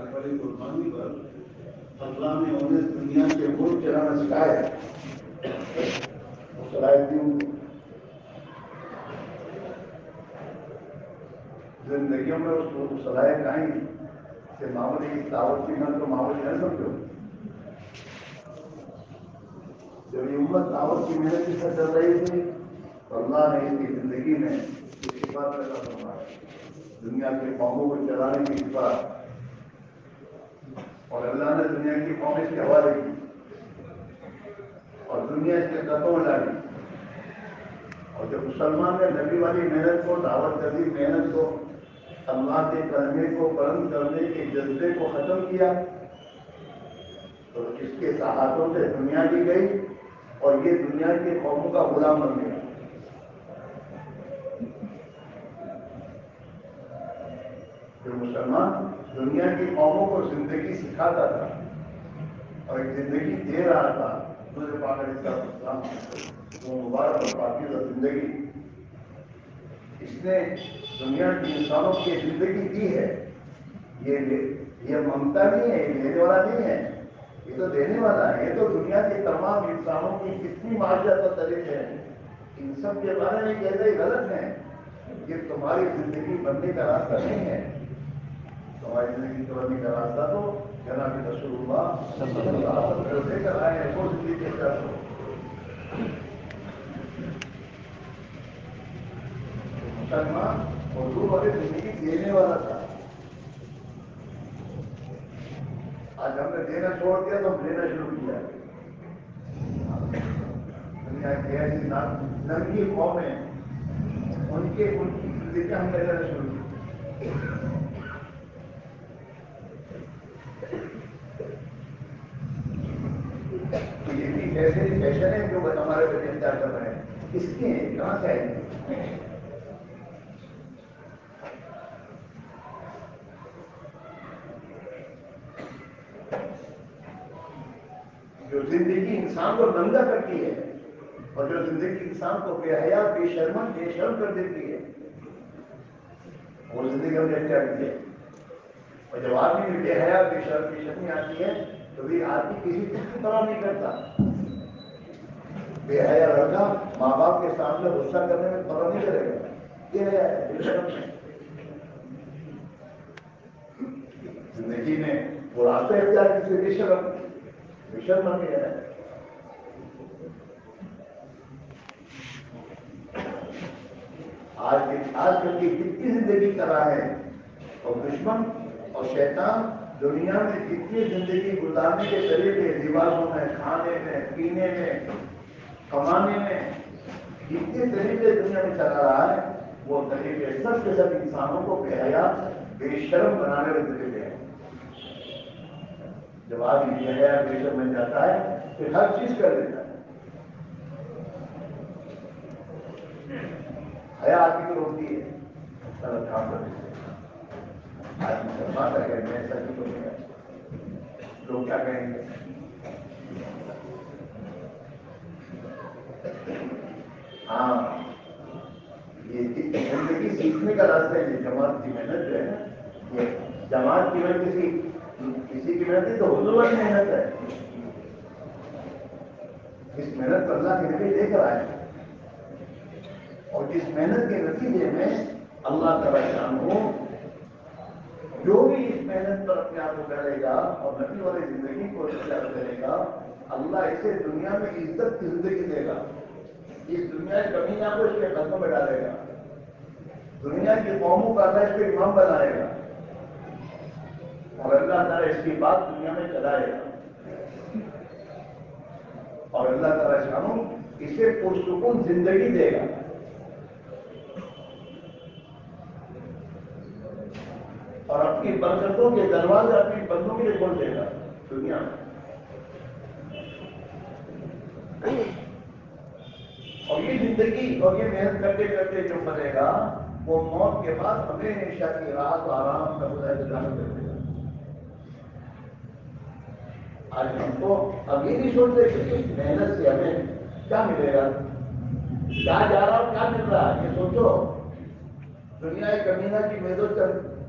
اللہ والی قربانی پر اللہ نے انہیں دنیا کے ملک چلانا سکھایا. صلاحیت ان کو زندگیوں میں اس کو صلاحیت آئی کہ معمولی کی دعوت کی من تو معمولی نہ سمجھو. جب یہ امت دعوت کی محنت کے ساتھ چل رہی تھی تو اللہ نے اس کی زندگی میں اس بات پیدا فرمایا, دنیا کے قوموں کو چلانے کی بات, اور اللہ نے دنیا کی قوم اس کے حوالے کی اور دنیا اس کے قدموں میں ڈالی. اور جب مسلمان نے نبی والی محنت کو, دعوت کری محنت کو, اللہ کے کلمے کو بلند کرنے کے جذبے کو ختم کیا تو اس کے ہاتھوں سے دنیا لی گئی اور یہ دنیا کی قوموں کا غلام بن گیا. جو مسلمان دنیا کی قوموں کو زندگی سکھاتا تھا اور ایک زندگی دے رہا تھا, مجھے پاکستان وہ مبارک اور پاکیزہ زندگی اس نے دنیا کی انسانوں کی زندگی دی ہے. یہ ممتا نہیں ہے, یہ دینے والا نہیں ہے, یہ تو دینے والا ہے. یہ تو دنیا کے تمام انسانوں کی کتنی معاشرت اور طریقے ہیں, ان سب کے بارے میں کہتے ہی غلط ہیں. یہ تمہاری زندگی بننے کا راستہ نہیں ہے. تمہاری زندگی کو بننے کا راستہ تو جناب رسول اللہ صلی اللہ علیہ وسلم لے کر آئے ہیں, وہ زندگی کے ساتھ مسلمان حضور والے زندگی دینے والا تھا. آج ہم نے دینا چھوڑ دیا تو ہم لینا شروع کیا. دنیا کی ایسی ننگی قومیں ان کی زندگی ہم نے لینا شروع کی. تو یہ بھی ایسے فیشن ہے جو ہمارے بچے انتظار کر رہے ہیں. کس کے ہیں, کہاں سے آئے ہیں؟ جو زندگی انسان کو ننگا کرتی ہے اور جو زندگی انسان کو بے حیا, بے شرم کر دیتی ہے, وہ زندگی ہم نے اختیار کی ہے. اور جب آدمی میں بے حیا, بے شرمی آتی ہے تو بھی آدمی کسی چیز کی پرواہ نہیں کرتا. بے حیا لڑکا ماں باپ کے سامنے غصہ کرنے میں پرواہ نہیں کرے گا. یہ ہے بے شرم. زندگی میں وہ راستہ اختیار کسی بے شرم بن گیا ہے. آج کل کی کتنی زندگی کر رہا ہے, اور دشمن اور شیطان دنیا میں جتنی زندگی گزارنے کے طریقے, لباسوں میں, کھانے میں, پینے میں, کمانے میں, جتنے طریقے دنیا میں چلا رہا ہے وہ طریقے سب کے سب انسانوں کو بے حیا, بے شرم بنانے والے طریقے ہیں. جب آدمی بے حیا, بے شرم بن جاتا ہے پھر ہر چیز کر دیتا ہے. حیا آدمی کو روکتی ہے غلط کام کرنے سے. آدمی مسلمان کا کہنا ہے ایسا کیوں نہیں ہے, لوگ کیا کہیں گے؟ ہاں, یہ زندگی سیکھنے کا راستہ ہے. جماعت کی محنت جو ہے نا, یہ جماعت کی محنت کسی کی محنت نہیں, تو حضور والی محنت ہے. اس محنت پر اللہ کے نبی لے کر آئے اور جس محنت کے نتیجے میں اللہ تعالیٰ عنہ جو بھی اس محنت پر اپنے آپ کو کرے گا اور نبی والی زندگی کو اختیار کرے گا, اللہ اسے دنیا میں عزت کی زندگی دے گا. اس دنیا کی کمینہ کو اس کے قدموں میں ڈالے گا. دنیا کی قوموں کا اللہ اس کو امام بنائے گا اور اللہ تعالیٰ اس کی بات دنیا میں چلائے گا. اور اللہ تعالیٰ شانو اسے پرسکون زندگی دے گا. اور اپنی برکتوں کے دروازے اپنی بندوں کے لیے کھول دے گا دنیا میں. اور یہ زندگی اور یہ محنت کرتے کرتے جو بنے گا وہ موت کے بعد ہمیشہ کی رات آرام کا خدا انتظام کر دے گا. آج ہم تو اب یہ نہیں سوچتے کہ محنت سے ہمیں کیا ملے گا, کیا جا رہا اور کیا مل رہا ہے. یہ سوچو, دنیا کمینہ کی محنت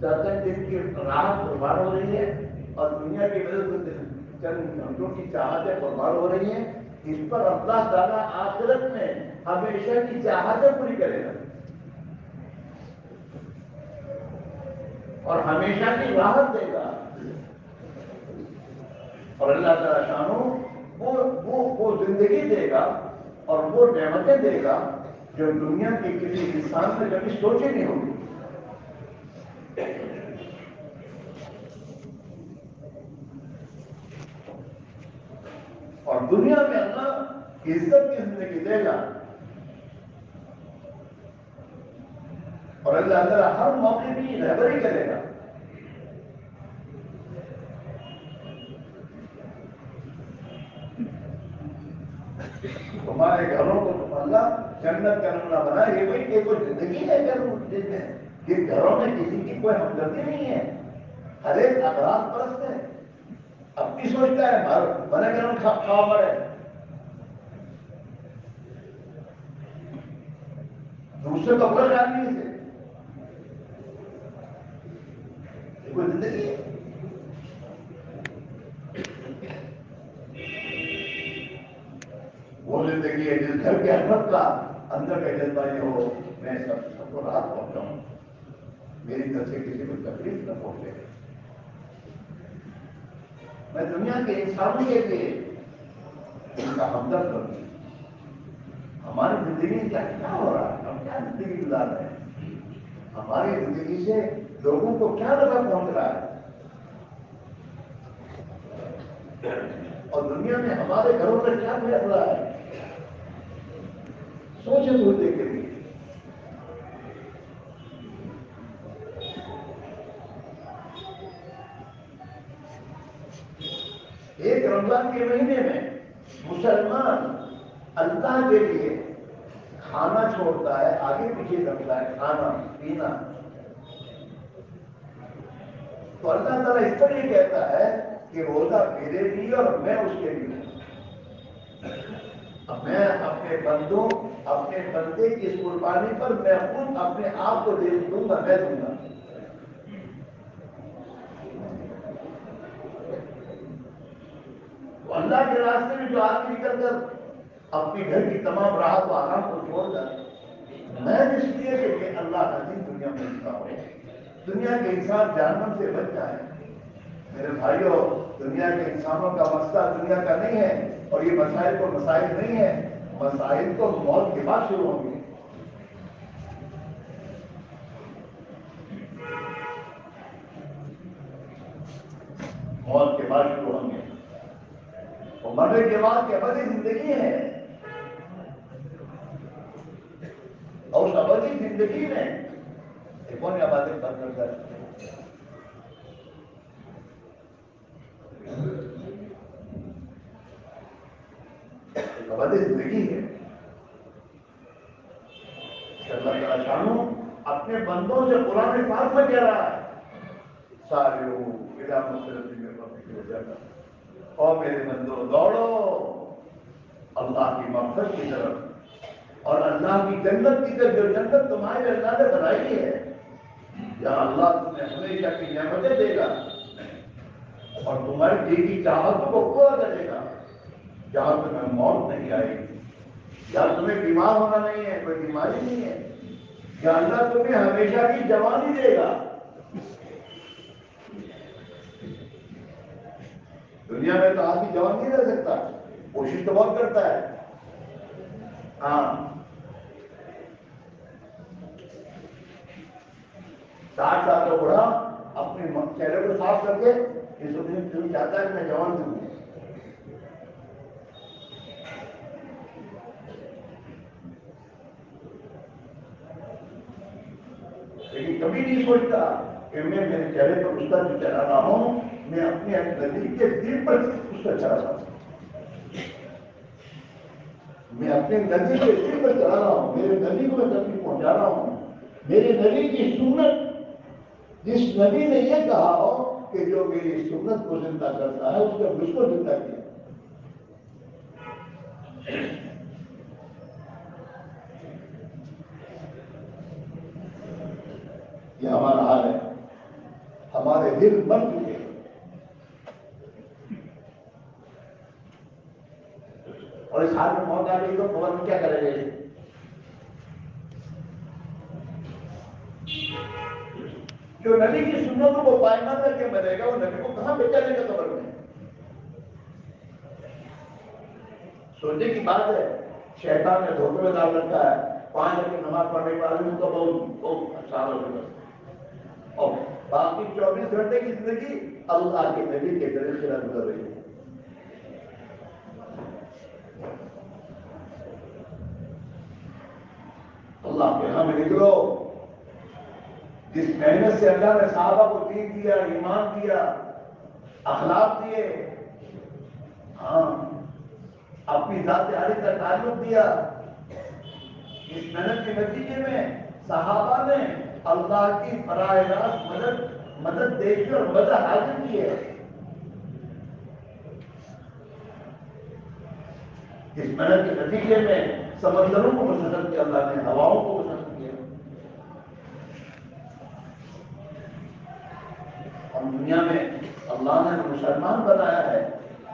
چند دن کی راحت قربان ہو رہی ہے اور دنیا کی وجہ سے چند گھنٹوں کی چاہتیں قربان ہو رہی ہیں، اس پر اللہ تعالیٰ آخرت میں ہمیشہ کی چاہتیں پوری کرے گا اور ہمیشہ کی راحت دے گا. اور اللہ تعالیٰ شانو وہ زندگی دے گا اور وہ نعمتیں دے گا جو دنیا کے کسی انسان نے کبھی سوچی نہیں ہوگی. اور دنیا میں اللہ عزت کی زندگی دے گا اور اللہ تعالیٰ ہر موقع کی رہبری کرے گا. تمہارے گھروں کو تو اللہ جنت کا نمونہ بنا. یہ کوئی زندگی ہے کہ گھروں میں کسی کی کوئی ہمدردی نہیں ہے، ہر ایک افراد پرست ہے، اپنی سوچتا ہے بنے گرم کھاؤ پڑے، دوسرے کو کوئی خیال نہیں سے. یہ کوئی زندگی ہے؟ وہ زندگی ہے جس گھر کے احمد کا اندر کا جذبہ یہ ہو میں سب کو راحت پہنچاؤں، میری طرف سے کسی کو تکلیف نہ پہنچے. میں دنیا کے انسانوں کے لیے ان کا ہمدرد بنوں. ہماری زندگی میں کیا ہو رہا ہے؟ ہم کیا زندگی گزار رہے ہیں؟ ہماری زندگی سے لوگوں کو کیا نفع پہنچ رہا ہے؟ اور دنیا میں ہمارے گھروں میں کیا پھیل رہا ہے؟ سوچے سوچنے کے لیے. ایک رمضان کے مہینے میں مسلمان اللہ کے لیے کھانا چھوڑتا ہے، آگے پیچھے کرتا ہے، کھانا پینا. تو اللہ تعالیٰ اس پر یہ کہتا ہے کہ روزہ میرے لیے اور میں اس کے لیے. میں اپنے بندوں اپنے بندے کی اس قربانی پر میں خود اپنے آپ کو دے دوں گا، میں دوں گا. تو اللہ کے راستے میں جو آدمی نکل کر اپنی گھر کی تمام راحت و آرام کو چھوڑ کر میں اس لیے کہ اللہ کا دین دنیا میں لکھا ہو، دنیا کے انسان جہنم سے بچ جائے. میرے بھائیوں، دنیا کے انسانوں کا مسئلہ دنیا کا نہیں ہے اور یہ مسائل تو مسائل نہیں ہے. مسائل تو موت کے بعد شروع ہوں گے. موت کے بعد شروع ہوں گے. اور مرنے کے بعد کی ابدی زندگی ہے اور اس ابدی زندگی میں کون آبادی بند کرتا ہے؟ ابدی زندگی ہے. اللہ تعالیٰ شانو اپنے بندوں سے قرآن پاک میں کہہ رہا ہے سارے اور میرے بندوں دوڑو اللہ کی مغفرت کی طرف اور اللہ کی جنت کی طرف، جو جنت تمہارے اللہ نے بنائی ہے. یا اللہ تمہیں ہمیشہ کی نعمتیں دے گا اور تمہاری دل کی چاہتوں کو پورا کرے گا. جہاں تمہیں موت نہیں آئے گی، جہاں تمہیں بیمار ہونا نہیں ہے، کوئی بیماری نہیں ہے. یا اللہ تمہیں ہمیشہ کی جوانی دے گا. دنیا میں تو آدمی جوان نہیں رہ سکتا، کوشش تو بہت کرتا ہے. ہاں 60 سال کا بڑھا اپنے چہرے کو صاف کر کے تم چاہتا ہے کہ میں جوان ہوں. لیکن کبھی نہیں سوچتا کہ میں میرے چہرے پر اس کا جو چلا رہا ہوں میں اپنے نزدیک کے دل پر اس کا چلا رہا ہوں. میں اپنے نبی کے دل پر چلا رہا ہوں، میرے نبی کو میں تکلیف پہنچا رہا ہوں. میرے نبی کی سنت، جس نبی نے یہ کہا ہو کہ جو میری سنت کو زندہ کرتا ہے اس کا مجھ کو زندہ کیا. یہ ہمارا حال ہے. دل بن چکے. اور اس حال میں موت آ گئی تو قبر میں کیا کریں گے؟ جو نبی کی سنتوں کو پائمال کر کے مرے گا وہ نبی کو کہاں بھیجا جائے گا قبر میں؟ سوچنے کی بات ہے. شیطان نے دھوکے میں ڈال رکھا ہے. 5 وقت کی نماز پڑھنے کے بعد ان کو بہت اچھا ہوگا اور باقی 24 گھنٹے کی زندگی اللہ کے نبی کے طریقے سے گزر رہی ہے. اللہ کے ہم نکلو. جس محنت سے اللہ نے صحابہ کو دین دیا، ایمان دیا، اخلاق دیے، ہاں اپنی ذات عالی کا تعلق دیا، اس محنت کے نتیجے میں صحابہ نے اللہ کی براہ راست مدد دیکھی اور مدد حاصل کی ہے. اس محنت کے نتیجے میں سمندروں کو مسخر کیا اللہ نے، ہواؤں کو مسخر کیا. ہم دنیا میں اللہ نے مسلمان بنایا ہے،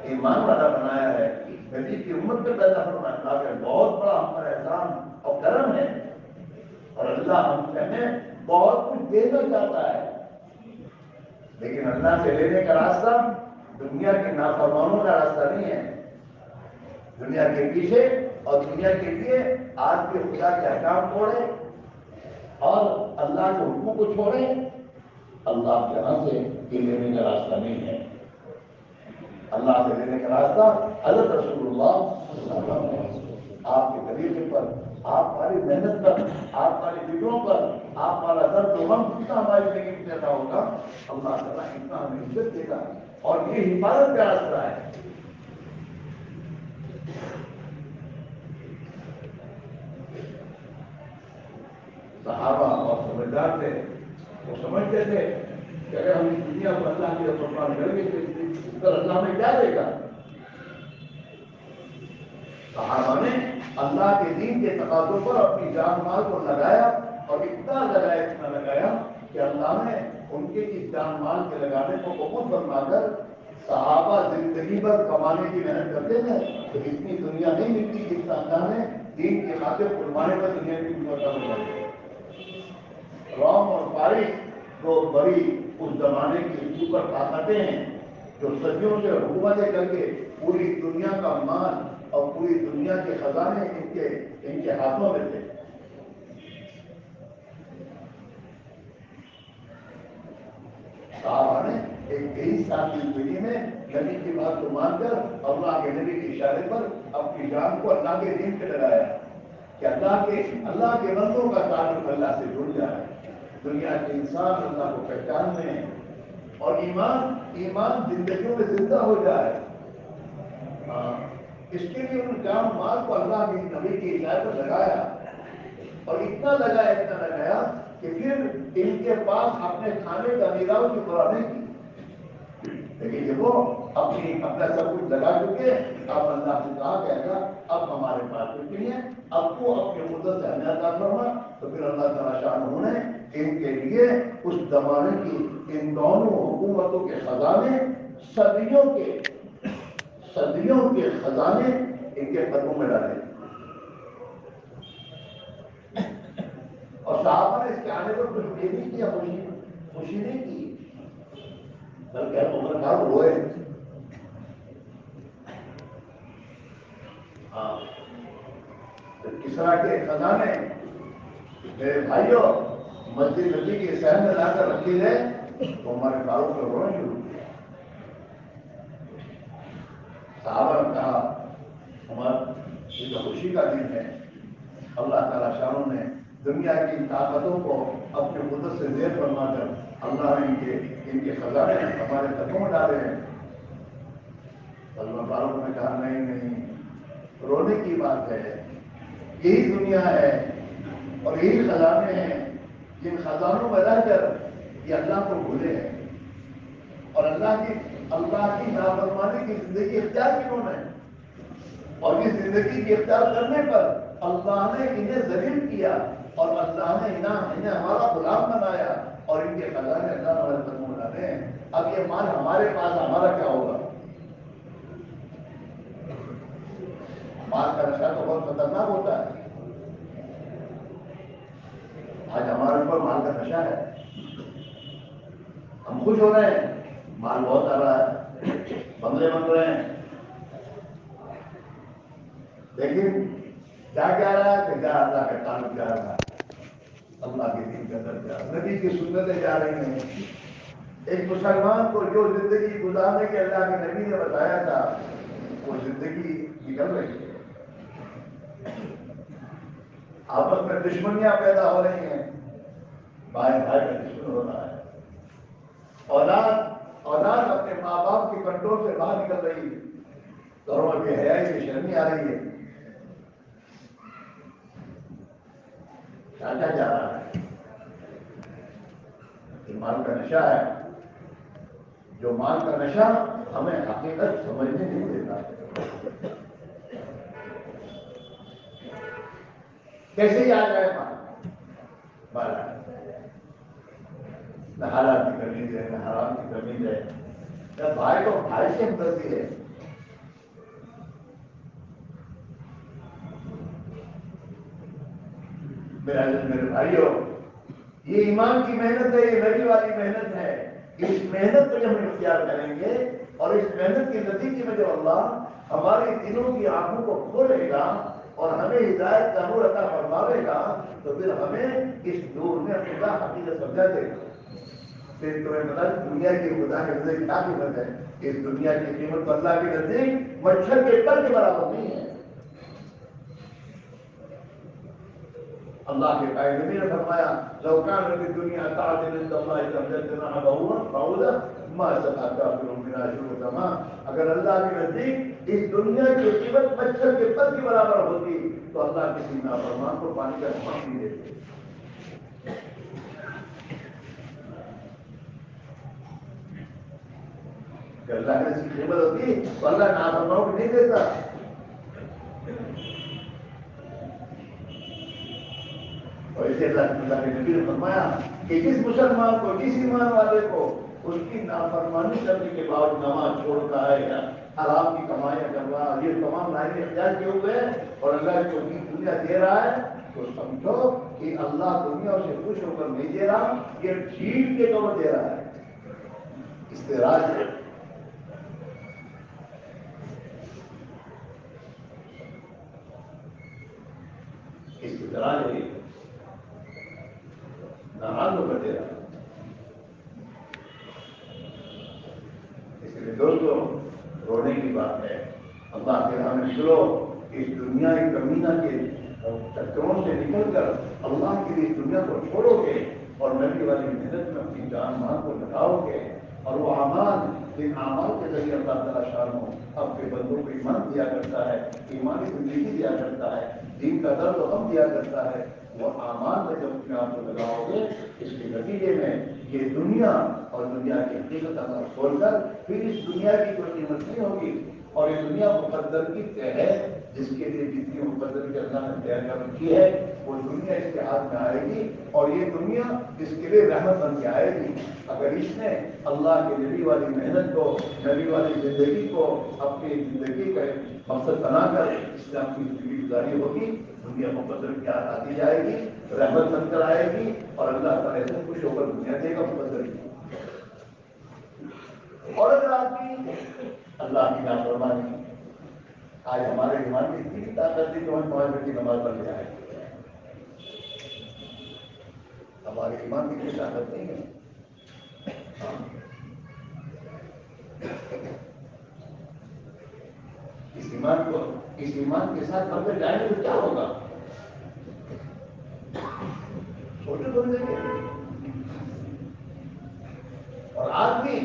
ایمان والا بنایا ہے، نبی کی امت میں پیدا فرمایا. اللہ کا بہت بڑا ہم پر احسان اور کرم ہے. اور اللہ ہم سے ہمیں بہت کچھ دینا چاہتا ہے، لیکن اللہ سے لینے کا راستہ دنیا کے نافرمانوں کا راستہ نہیں ہے. دنیا کے پیچھے اور دنیا کے لیے آج کے خدا کے احکام چھوڑے اور اللہ کے حکموں کو چھوڑے. اللہ کے یہاں سے یہ لینے کا راستہ نہیں ہے. اللہ سے لینے کا راستہ حضرت رسول اللہ صلی اللہ علیہ وسلم آپ کے طریقے پر، آپ والی محنت پر، آپ والی فکروں پر، آپ والا درد و غم جتنا ہماری زندگی میں پیدا ہوگا اللہ تعالیٰ اتنا ہمیں عزت دے گا اور یہ حفاظت کا راستہ ہے. صحابہ اور سمجھدار تھے. وہ سمجھتے تھے کہ اگر ہم اس دنیا کو اللہ کی قربان کریں گے تو اس پر اللہ ہمیں کیا دے گا. صحابہ نے اللہ کے دین کے تقاضوں پر اپنی جان مال کو لگایا اور اتنا لگایا کہ اللہ نے ان کے اس جان مال کے لگانے کو قبول فرما کر صحابہ زندگی بھر کمانے کی محنت کرتے تھے تو اتنی دنیا نہیں ملتی جتنا اللہ نے دین کے خاطر قربانے پر دنیا کی مرتبہ بنائی. روم اور فارس جو بڑی اس زمانے کی سپر طاقتیں ہیں جو صدیوں سے حکومتیں کر کے پوری دنیا کا مال اور پوری دنیا کے خزانے ان کے ہاتھوں میں تھے. صحابہ نے ایک 23 سال کی زندگی میں نبی کی بات کو مان کر اللہ کے نبی کے اشارے پر اپنی جان کو اللہ کے دین پہ لگایا کہ اللہ کے بندوں کا تعلق اللہ سے جڑ جائے. دنیا کے انسان اللہ کو پہچاننے اور ایمان زندگیوں میں زندہ ہو جائے. اس کے لیے ان جان مال کو اللہ کے نبی کی ہدایت پر لگایا اور اتنا لگایا کہ پھر ان کے پاس اپنے کھانے کا میراث کی پرواہ نہیں کی. لیکن جب وہ اپنا سب کچھ لگا چکے اب اللہ سے کہا کہ اللہ اب ہمارے پاس کچھ نہیں ہے، اب تو اپنے مدت سے ہمیں عطا فرما. تو پھر اللہ تعالیٰ شان نے ان کے لیے اس زمانے کی ان دونوں حکومتوں کے خزانے صدیوں کے خزانے ان کے قدموں میں ڈالے. اور صحابہ نے اس کے آنے پر کچھ یہ نہیں کیا، خوشی نہیں کی بلکہ عمر خان روئے. کسرا کے خزانے میرے بھائیوں مسجد نبی کے شہر میں لا کر رکھی ہے تو ہمارے فاروق پر رونا شروع کیا. صحابہ نے کہا عمر یہ تو خوشی کا دن ہے. اللہ تعالیٰ شاہوں نے دنیا کی طاقتوں کو اپنے قدرت سے زیر فرما کر اللہ نے ان کے خزانے ہمارے قدموں میں ڈالے ہیں. سلمان فاروق نے کہا نہیں رونے کی بات ہے، یہی دنیا ہے اور یہی خزانے ہیں جن خزانوں میں رہ کر یہ اللہ کو بھولے ہیں اور اللہ کی نافرمانی کی زندگی اختیار کی انہوں نے اور اس زندگی کی اختیار کرنے پر اللہ نے انہیں ذلیل کیا اور اللہ نے انہیں ہمارا غلام بنایا اور ان کے خزانے اللہ ہمارے قدموں میں اللہ نے. اب یہ مال ہمارے پاس، ہمارا کیا ہوگا؟ مال کا نشہ تو بہت خطرناک ہوتا ہے. آج ہمارے اوپر مال کا نشہ ہے. ہم خوش ہو رہے ہیں، مال بہت آ رہا ہے، بنگلے بن رہے ہیں، لیکن کیا کہہ رہا ہے کہ کیا اللہ کا تعلق جا رہا ہے، اللہ کے دین کا درجہ، نبی کی سنتیں جا رہی ہیں. ایک مسلمان کو جو زندگی گزارنے کے اللہ کے نبی نے بتایا تھا وہ زندگی نکل رہی ہے. آپس میں دشمنیاں پیدا ہو رہی ہیں، بھائی بھائی کا دشمن ہو رہا ہے. اولاد اپنے ماں باپ کے کنٹرول سے باہر نکل رہی ہے، گھروں میں بے حیائی کی شرمی آ رہی ہے. کیا جا رہا ہے؟ یہ مال کا نشہ ہے. جو مال کا نشہ ہمیں حقیقت سمجھنے نہیں دیتا. کیسے یاد آئے مال نہ حالات کی کمی ہے، نہ حرام کی کمی ہے، نہ بھائی کو بھائی سے ہمدردی ہے. میرے بھائیوں، یہ ایمان کی محنت ہے، یہ نبی والی محنت ہے. اس محنت کو جب ہم اختیار کریں گے اور اس محنت کے نتیجے میں جب اللہ ہمارے دلوں کی آنکھوں کو کھولے گا اور ہمیں ہدایت کا نور عطا فرماوے گا تو پھر ہمیں اس نور میں خدا حقیقت سمجھا دے گا. پھر تمہیں پتا دنیا کی خدا کے نزدیک کیا قیمت ہے؟ اس دنیا کی قیمت تو اللہ کے نزدیک مچھر کے پر کے برابر نہیں ہے. اللہ کے قائد نبی نے فرمایا لو كان في الدنيا تعدل عند الله لأبدلتنا بعوضا ما سقى كافر من عشر زمان. اگر اللہ کے نزدیک اس دنیا کی قیمت مچھر کے پر کے برابر ہوتی تو اللہ کسی نافرمان کو پانی کا نمک نہیں دیتے. کہ اللہ کی ایسی قیمت ہوتی تو اللہ نافرمانوں کو نہیں دیتا. اور اسے اللہ کے نبی نے فرمایا کہ جس مسلمان کو، جس ایمان والے کو اس کی نافرمانی کرنے کے بعد نماز چھوڑتا ہے یا حرام کی کمائیاں کر رہا ہے، یہ تمام لائنیں اختیار کیے ہوئے ہیں اور اللہ کو دنیا دے رہا ہے، تو سمجھو کہ اللہ دنیا سے خوش ہو کر نہیں دے رہا، یہ ٹھیک کے طور دے رہا ہے. استدراج ہے. استدراج ہے، ناراض ہو کر دے رہا ہے. اس لیے دوستوں رونے کی بات ہے. اللہ کے راہ میں چلو، اس دنیا کی کمینہ کے چکروں سے نکل کر اللہ کے لیے دنیا کو چھوڑو گے اور نبی والی محنت میں اپنی جان مال کو لگاؤ گے اور وہ اعمال جن اعمال کے ذریعے اللہ تعالیٰ شان ہو اپنے بندوں کو ایمان دیا کرتا ہے، ایمانی زندگی دیا کرتا ہے، دین کا درد و غم دیا کرتا ہے، وہ اعمال میں جب اپنے آپ کو لگاؤ گے اس کے نتیجے میں یہ دنیا اور دنیا کی حقیقت اللہ چھوڑ کر پھر اس دنیا کی کوئی قیمت نہیں ہوگی. اور یہ دنیا مقدر کی طے ہے، جس کے لیے جتنی مقدر کی اللہ نے طے کر رکھی ہے وہ دنیا اس کے ہاتھ میں آئے گی اور یہ دنیا اس کے لیے رحمت بن کے آئے گی. اگر اس نے اللہ کے نبی والی محنت کو، نبی والی زندگی کو اپنی زندگی کا مقصد بنا کر اس نے اپنی زندگی گزاری ہوگی، دنیا مقدر کی ہاتھ آتی جائے گی، رحمت بن کر آئے گی اور اللہ تعالیٰ سے خوش ہو کر دنیا دے گا مقدر کی. اور اگر آپ کی اللہ کی نافرمانی، آج ہمارے ایمان میں اتنی طاقت تھی کہ ہم 5 بجے کی نماز پڑھ کے آئے. ہمارے ایمان کی کوئی طاقت نہیں ہے. اس ایمان کے ساتھ بڑھ کر جائیں گے تو کیا ہوگا؟ چھوٹے بن جائیں گے. اور آدمی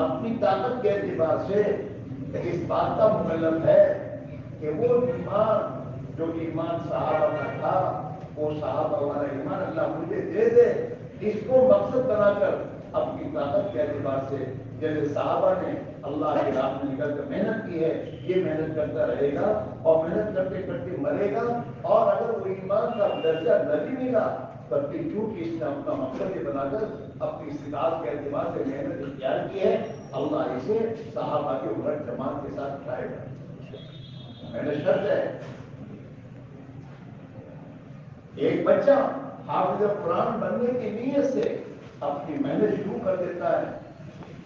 اپنی طاقت کے اعتبار سے اس بات کا مکلف ہے کہ وہ ایمان جو ایمان صحابہ کا تھا، وہ صحابہ والا ایمان اللہ مجھے دے دے، اس کو مقصد بنا کر اپنی طاقت کے اعتبار سے جیسے صحابہ نے اللہ کے راہ میں نکل کر محنت کی ہے، یہ محنت کرتا رہے گا اور محنت کرتے کرتے مرے گا. اور اگر وہ ایمان کا درجہ نہ بھی ملا بلکہ کیونکہ اس نے اپنا مقصد یہ بنا کر اپنی استطاعت کے اعتبار سے محنت اختیار کی ہے، اللہ اسے صحابہ کے الٹ جماعت کے ساتھ اٹھائے گا. محنت شرط ہے. ایک بچہ حافظ قرآن بننے کی نیت سے اپنی محنت شروع کر دیتا ہے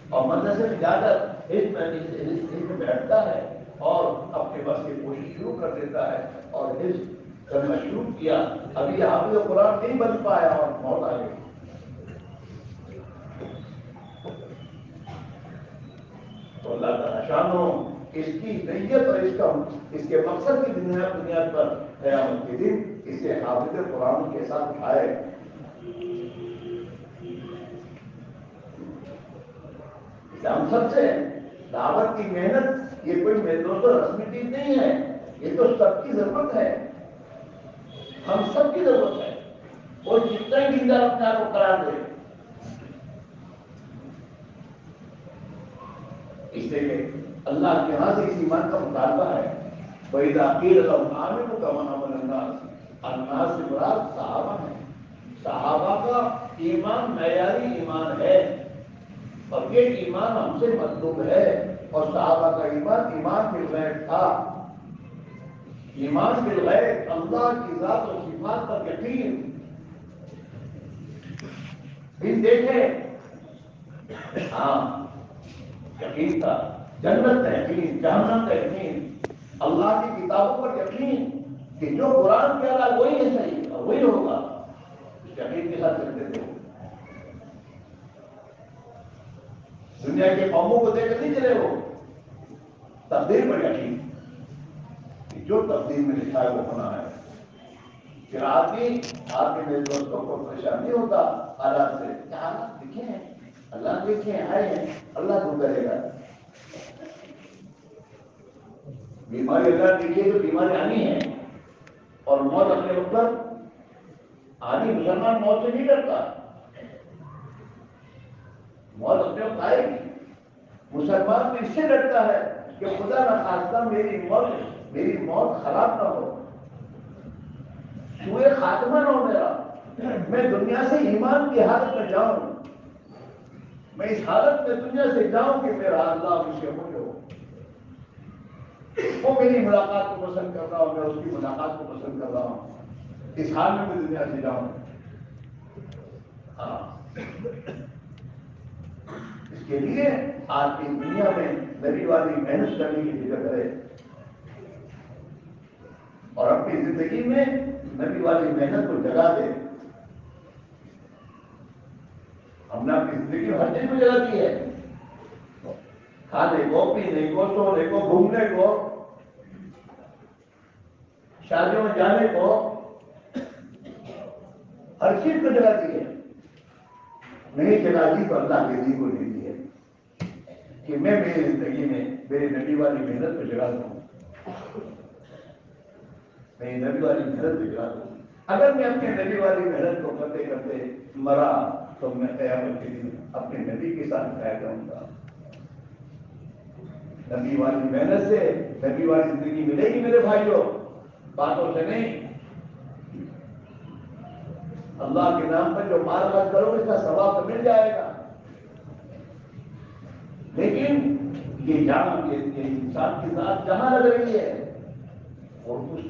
اور مدرسے میں جا کر حفظ میں بیٹھتا ہے اور اپنے بس کی کوشش شروع کر دیتا ہے اور حفظ کرنا شروع کیا. ابھی حافظ قرآن نہیں بن پایا اور موت آ گئی. تو اللہ تعالیٰ شانو اس کی نیت اور اس کے مقصد کی بنیاد پر قیامت کے دن اسے حافظ قرآن کے ساتھ اٹھائے. ہم سب سے دعوت کی محنت یہ کوئی میرے دوستوں رسمی چیز نہیں ہے، یہ تو سب کی ضرورت ہے. ہم سب کی ضرورت ہے. اور جتنا ہی دیندار اپنے آپ کو قرار دے، اس لیے اللہ کے یہاں سے اس ایمان کا مطالبہ ہے. وَإِذَا قِيلَ لَهُمْ آمِنُوا كَمَا آمَنَ النَّاسُ، الناس سے مراد صحابہ ہیں. صحابہ کا ایمان معیاری ایمان ہے اور یہ ایمان ہم سے مطلوب ہے. اور صحابہ کا ایمان بالغیب تھا. ایمان بالغیب، اللہ کی ذات و صفات پر یقین. دن دیکھے ہاں یقین تھا. جنت کا یقین، جہنم کا یقین، اللہ کی کتابوں پر یقین کہ جو قرآن کہہ رہا ہے وہی ہے صحیح اور وہی ہوگا. اس یقین کے ساتھ چلتے تھے. دنیا کے قوموں کو دیکھ نہیں چلے وہ تقدیر پر یقین کہ جو تقدیر میں لکھا ہے وہ ہونا ہے. پھر آدمی آپ کے میرے دوستوں کو پریشان نہیں ہوتا حالات سے. کیا حالات لکھے ہیں اللہ لکھے ہیں آئے ہیں اللہ کو کرے گا. بیماری اللہ لکھے تو بیماری آنی ہے اور موت اپنے وقت پر آدمی مسلمان موت سے نہیں ڈرتا. موت اپنے وقت آئے گی. مسلمان تو اس سے ڈرتا ہے کہ خدا نہ خواستہ میری موت خراب نہ ہو، سوئے خاتمہ نہ ہو میرا. میں دنیا سے ایمان کی حالت میں جاؤں، میں اس حالت میں دنیا سے جاؤں کہ میرا اللہ مجھ سے خوش ہو. وہ میری ملاقات کو پسند کر رہا ہوں، میں اس کی ملاقات کو پسند کر رہا ہوں. اس حال میں دنیا سے جاؤں. ہاں اس کے لیے آج کی دنیا میں نبی والی محنت کرنے کی فکر کرے اور اپنی زندگی میں نبی والی محنت کو جگا دے. ہم نے اپنی زندگی میں ہر چیز کو جگہ دی ہے. کھانے کو، پینے کو، سونے کو، گھومنے کو، شادیوں میں جانے کو، ہر چیز کو جگہ دی ہے. نہیں جگہ دی تو اللہ کے دین کو دے دی ہے کہ میں میری زندگی میں میری نبی والی محنت کو جگا دوں. میری نبی والی محنت کو جگا دوں. اگر میں اپنے نبی والی محنت کو کرتے کرتے مرا تو میں قیامت کے دن اپنے نبی کے ساتھ کھایا کروں گا. نبی والی محنت سے نبی والی زندگی ملے گی میرے بھائیوں، باتوں سے نہیں. اللہ کے نام پر جو مال خرچ کرو اس کا ثواب تو مل جائے گا، لیکن یہ جان یہ انسان کی ذات جہاں لگ رہی ہے اور اس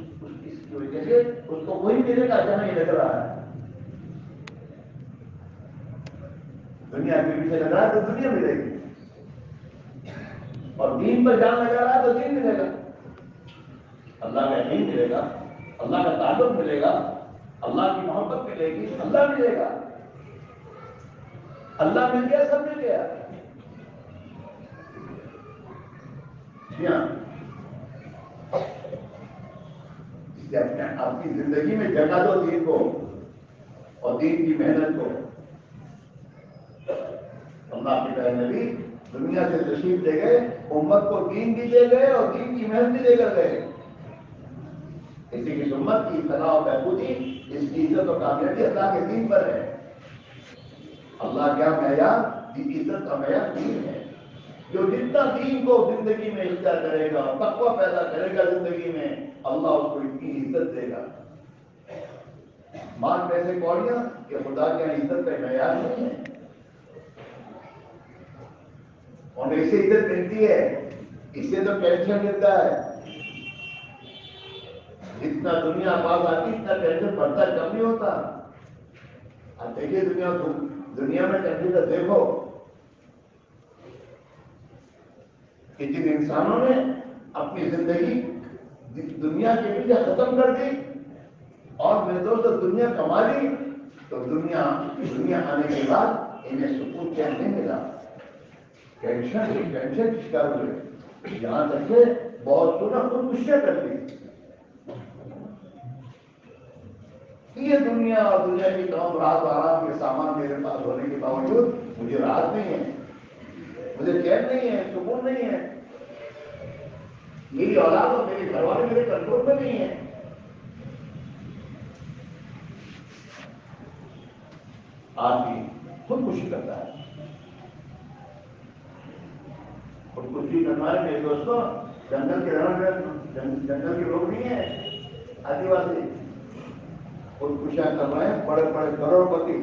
کی وجہ سے اس کو وہی ملے گا جہاں یہ لگ رہا ہے. دنیا کے پیچھے لگ رہا ہے تو دنیا ملے گی اور دین پر جان لگا رہا ہے تو دین ملے گا. اللہ کا یقین ملے گا، اللہ کا تعلق ملے گا، اللہ کی محبت ملے گی، اللہ ملے گا. اللہ مل گیا سب مل گیا. جی ہاں آپ کی زندگی میں جگہ دو دین کو اور دین کی محنت کو. اللہ کے پیارے نبی دنیا سے تشریف لے گئے، امت کو دین بھی دے گئے اور دین کی محنت بھی دے کر گئے. اسی کی امت کی اصلاح و بہبودی، اس کی عزت و کامیابی اللہ کے دین پر ہے. اللہ کیا معیار؟ عزت کا معیار دین ہے. جو جتنا دین کو زندگی میں اختیار کرے گا، تقویٰ پیدا کرے گا زندگی میں، اللہ اس کو اتنی عزت دے گا. مال پیسے کوڑیاں کہ خدا کی عزت کا معیار نہیں ہے. اور اس سے عزت ملتی ہے, اس سے تو ٹینشن ملتا ہے. جتنا دنیا پاس آتی اتنا ٹینشن بڑھتا کم نہیں ہوتا. اب دیکھیے دنیا میں ٹینشن دیکھو کہ جن انسانوں نے اپنی زندگی دنیا کے پیچھے ختم کر دی اور میرے دوست دنیا کما لی, تو دنیا آنے کے بعد انہیں سکون چین نہیں ملا. ٹینشن شکار ہوئے, یہاں تک کہ بہت سنا خودکشیاں کر دی. یہ دنیا اور دنیا کی تمام راحت و آرام کے سامان میرے پاس ہونے کے باوجود مجھے راحت نہیں ہے, مجھے چین نہیں ہے, سکون نہیں ہے. میری اولاد اور میرے گھر والے میرے کنٹرول میں نہیں ہیں. آدمی خودکشی کرتا ہے. خودکشی کرنا ہے میرے دوستوں. جنگل کے لوگ نہیں ہیں آدیواسی, خودکشیاں کر رہے ہیں بڑے بڑے کروڑ پتی,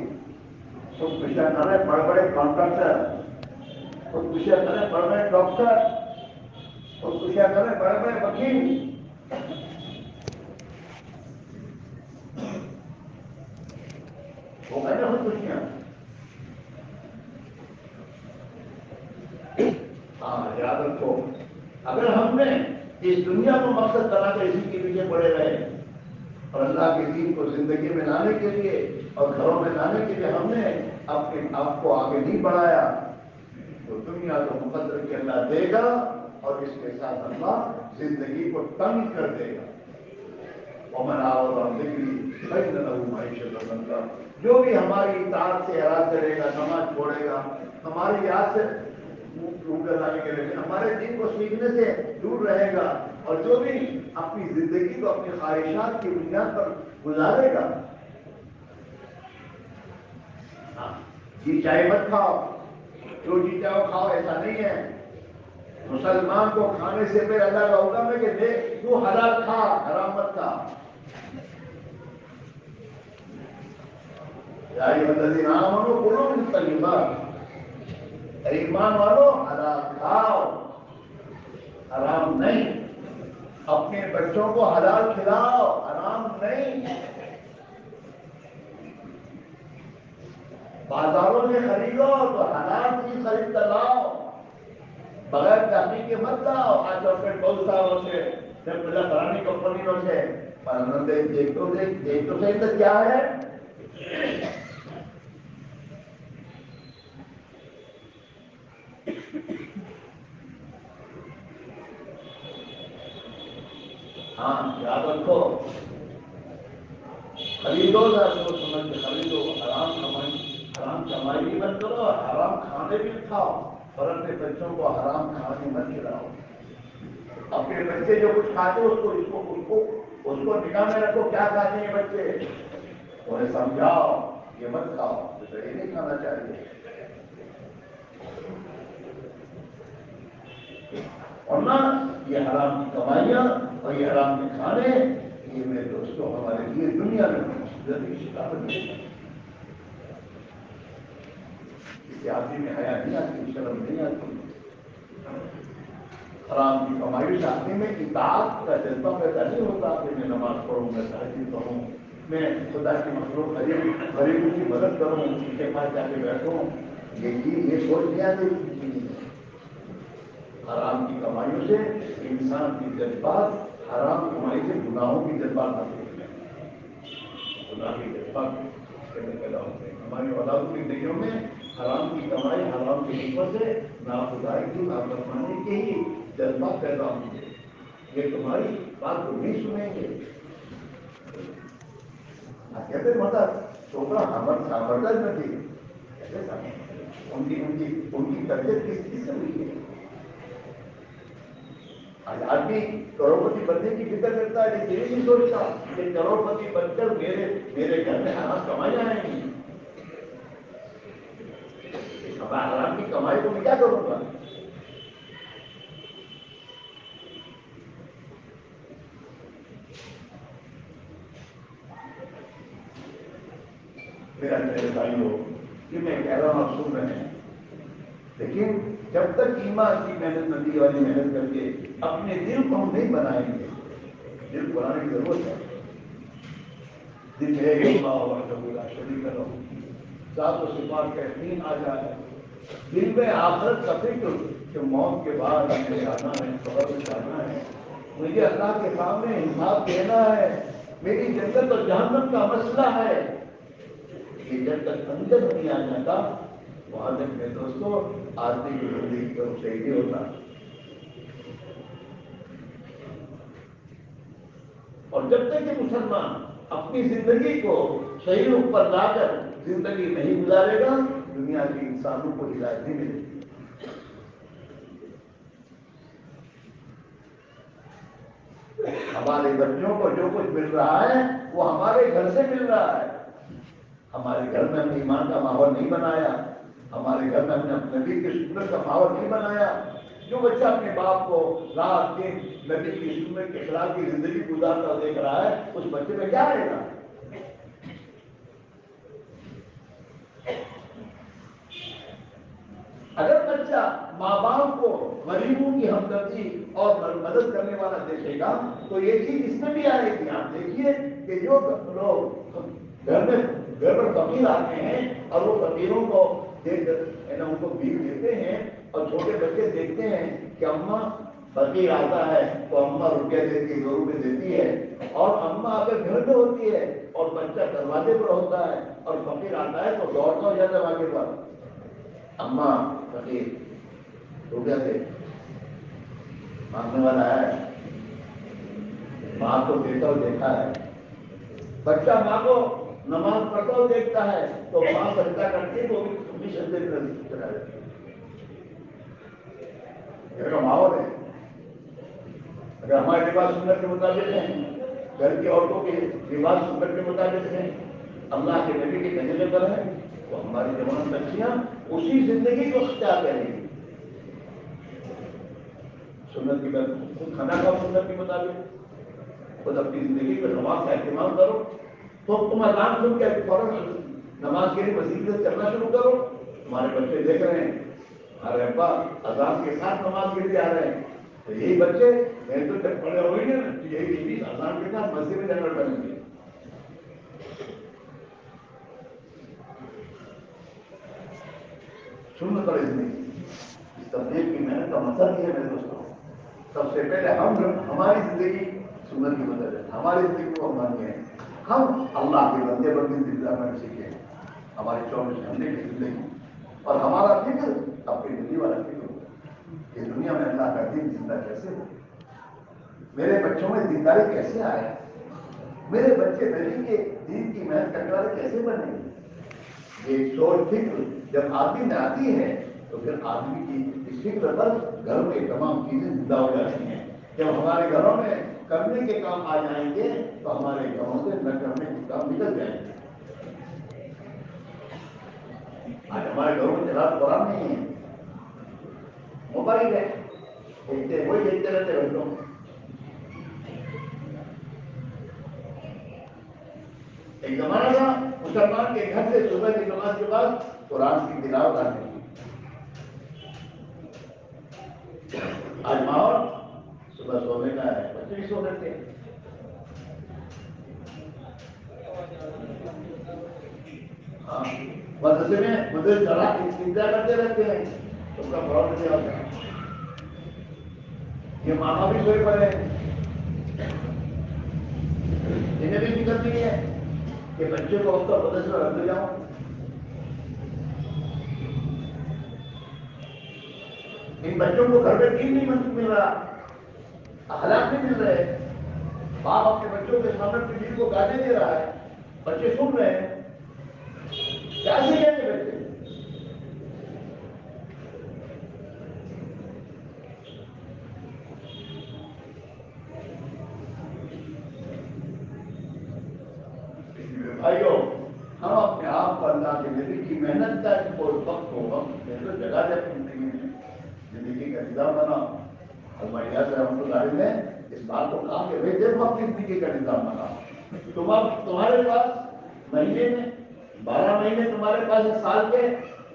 خودکشیاں کر رہے ہیں بڑے بڑے کانٹریکٹر, خودکشیاں کر رہے ہیں بڑے بڑے ڈاکٹر, خودکشیاں کر رہے ہیں بڑے بڑے وکیل. وہ کہتے ہیں خودکشیاں. ہاں یاد رکھو, اگر ہم نے اس دنیا کو مقصد بنا کر اسی کے پیچھے پڑے رہے اور اللہ کے دین کو زندگی میں لانے کے لیے اور گھروں میں لانے کے لیے ہم نے اپنے آپ کو آگے نہیں بڑھایا, تو دنیا کو مقدر کے اللہ دے گا اور اس کے ساتھ اللہ زندگی کو تنگ کر دے گا. ومن اعرض عن ذکری فإن له معیشۃ ضنکا. جو بھی ہماری اطاعت سے اعراض کرے گا, نماز چھوڑے گا, ہماری یاد سے دور کرانے کے لیے ہمارے دین کو سیکھنے سے دور رہے گا, اور جو بھی اپنی زندگی کو اپنی خواہشات کی بنیاد پر گزارے گا. ہاں جی چائے مت کھاؤ, جو جی چاہو کھاؤ, ایسا نہیں ہے. مسلمان کو کھانے سے پہلے اللہ کا حکم ہے کہ دیکھ تو حلال کھا, حرام مت کھا. یا ایھا الذین آمنوا کلوا من الطیبات, ایمان والو حلال کھاؤ, حرام نہیں. اپنے بچوں کو حلال کھلاؤ, حرام نہیں. بازاروں میں خریدو تو حلال چیز خرید کر لاؤ, بغیر تحقیق کے مت لاؤ. آج چاکلیٹ بہت ساروں سے جب پہلے پرانی کمپنیوں سے دیکھ تو صحیح تو کیا ہے. ہاں یاد رکھو, خریدو نہ سوچ سمجھ کے خریدو, حرام کمائی بھی مت کرو, حرام کھانے بھی کھاؤ, اور اپنے بچوں کو حرام کھانے مت کھلاؤ. اپنے بچے جو کچھ کھاتے اس کو نگاہ میں رکھو, کیا کھاتے ہیں بچے, انہیں سمجھاؤ یہ مت کھاؤ, تو یہ نہیں کھانا چاہیے. اور نہ یہ حرام کی کمائیاں اور یہ حرام کے کھانے, یہ میرے دوستوں ہمارے لیے دنیا میں شکایت ہے. کسی آدمی میں حیا نہیں آتی, شرم نہیں آتی. حرام کی کمائی سے آدمی میں اطاعت کا جذبہ پیدا نہیں ہوتا کہ میں نماز پڑھوں, میں تہجد کروں, میں خدا کی مخلوق غریبوں کی مدد کروں, ان کے پاس جا کے بیٹھوں. یہ سوچ نہیں آتی. حرام کی کمائیوں سے انسان کی جذبات, حرام کمائی سے گناہوں کی جذبات آتی ہیں, گناہ کی جذبات پیدا ہوتے ہیں. ہماری اولادوں کی زندگیوں میں حرام کی کمائی, حرام کی حکمت سے نافرمانی کی, نافرمانی کے ہی جذبات پیدا ہوں گے. یہ تمہاری بات کو نہیں سنیں گے. کہتے مطلب چھوٹا سامرتا نہیں, ان کی تربیت کس سے ہوئی ہے. آدمی کروڑپتی بننے کی فکر کرتا ہے, لیکن یہ نہیں سوچتا کہ کروڑپتی بن کر میرے گھر میں حرام کمائی آئیں گی. حرام کی کمائی کو میں کیا کروں گا. میرے بھائیوں یہ میں کہہ رہا ہوں آپ سن رہے ہیں، لیکن جب تک ایمان کی محنت ندی والی محنت کر کے اپنے دل کو ہم نہیں بنائیں گے، دل کو بنانے کی ضرورت ہے۔ دل ہے اللہ وحدہ لا شریک لہ، ذات و صفات کا یقین آ جائے، دل میں آخرت کا فکر کہ موت کے بعد مجھے آنا ہے، قبر میں جانا ہے، مجھے اللہ کے سامنے حساب دینا ہے، میری جنت اور جہنم کا مسئلہ ہے، یہ جب تک اندر نہیں آ جاتا وہاں تک میرے دوستوں آدمی کی زندگی کا صحیح نہیں ہوتا۔ اور جب تک کہ مسلمان اپنی زندگی کو صحیح روپ پر لا کر زندگی نہیں گزارے گا، دنیا کے انسانوں کو ہدایت نہیں ملے گی۔ ہمارے بچوں کو جو کچھ مل رہا ہے وہ ہمارے گھر سے مل رہا ہے۔ ہمارے گھر میں ہم نے ایمان کا ماحول نہیں بنایا، ہمارے گھر میں ہم نے اپنے نبی کی سنت کا ماحول نہیں بنایا۔ جو بچہ اپنے باپ کو رات دن نبی کی سنت کے خلاف کی زندگی گزارتا دیکھ رہا ہے، اس بچے میں کیا رہے گا؟ اگر بچہ ماں باپ کو غریبوں کی ہمدردی اور مدد کرنے والا دیکھے گا تو یہ چیز اس میں بھی آئے گی۔ آپ دیکھیے کہ جو لوگ گھر پر فقیر آتے ہیں اور وہ فقیروں کو دیکھ کر ان کو بھیک دیتے ہیں، اور چھوٹے بچے دیکھتے ہیں کہ اماں فقیر آتا ہے تو اماں روپیہ دیتی ہے، 2 روپے دیتی ہے، اور اماں اگر گھر میں ہوتی ہے اور بچہ دروازے پر ہوتا ہے اور فقیر آتا ہے تو دوڑتا ہو جاتا ہے آگے پر، اماں فقیر روپیہ دے، مانگنے والا ہے، ماں کو دیتا ہو دیکھا ہے۔ بچہ ماں کو نماز پڑھتا ہو دیکھتا ہے تو ماں سجدہ کرتی ہے تو بھی سجدے میں چلا جاتی ہے۔ گھر کا ماحول ہے۔ اگر ہمارے لباس سنت کے مطابق ہیں، گھر کی عورتوں کے لباس سنت کے مطابق ہیں، اللہ کے نبی کے طریقے پر ہے، تو ہماری جوان بچیاں اسی زندگی کو اختیار کریں گی۔ سنت کی بات، خود کھانا کھاؤ سنت کے مطابق، خود اپنی زندگی میں نماز کا اہتمام کرو، تو تم اذان سن کے فوراً نماز کے لیے مسجد سے چلنا شروع کرو۔ تمہارے بچے دیکھ رہے ہیں ہمارے ابا اذان کے ساتھ نماز کے لیے آ رہے ہیں، تو یہی بچے میں تو جب پڑے ہوئے ہیں نا تو یہی چیز اذان کے ساتھ مسجد میں جانا بنیں گے۔ سنت اور زندگی اس تبلیغ کی محنت کا مقصد یہ ہے میرے دوستوں، سب سے پہلے ہماری زندگی سنت کی مدد ہے، ہماری زندگی کو ہم مانتے ہیں، ہم اللہ کے بندے بندی زندہ میں سیکھیں، ہماری 24 گھنٹے کی زندگی اور ہمارا فکر اپنی دنیا والا فکر ہو کہ دنیا میں اللہ کا دین زندہ کیسے ہو، میرے بچوں میں دینداری کیسے آئے، میرے بچے نبی کے دین کی محنت کرنے والے کیسے بنے۔ یہ سوچ فکر جب آدمی میں آتی ہے تو پھر آدمی کی اس فکر پر گھر میں تمام چیزیں زندہ ہو جاتی ہیں۔ جب ہمارے گھروں میں کرنے کے کام آ جائیں گے تو ہمارے گھروں سے نہ کرنے کے کام نکل جائیں گے۔ آج ہمارے گھروں میں تلاوت قرآن نہیں ہے، موبائل ہے، وہی دیکھتے رہتے بچوں۔ ایک زمانہ تھا مسلمان کے گھر سے صبح کی نماز کے بعد قرآن کی تلاوت آتی تھی۔ آج ماحول صبح سونے کا ہے، بچے بھی سو لیتے ہیں۔ ہاں مدرسے میں مدرسے چلا انتظار کرتے رہتے ہیں، اس کا فوراً نہیں ہوتا۔ یہ ماما بھی سوئے پڑے ہیں، انہیں بھی فکر نہیں ہے کہ بچے کو وقت مدرسے میں رکھ جاؤں۔ ان بچوں کو گھر میں دین نہیں مل رہا، اخلاق نہیں مل رہے، باپ اپنے بچوں کے سامنے اپنی بیوی کو گالی دے رہا ہے، بچے سن رہے ہیں، کیا سیکھیں گے بچے؟ بھائیو ہم اپنے آپ کو اللہ کے نبی کی محنت کا کوئی وقت ہو، وقت جگہ جب زندگی میں زندگی کا نظام بنا، ہمارے رحمۃ اللہ نے اس بات کو کہا کہ بھائی دیکھو اپنی زندگی کا نظام بنا، تمہارے پاس مہینے میں 12 مہینے تمہارے پاس ہیں سال کے،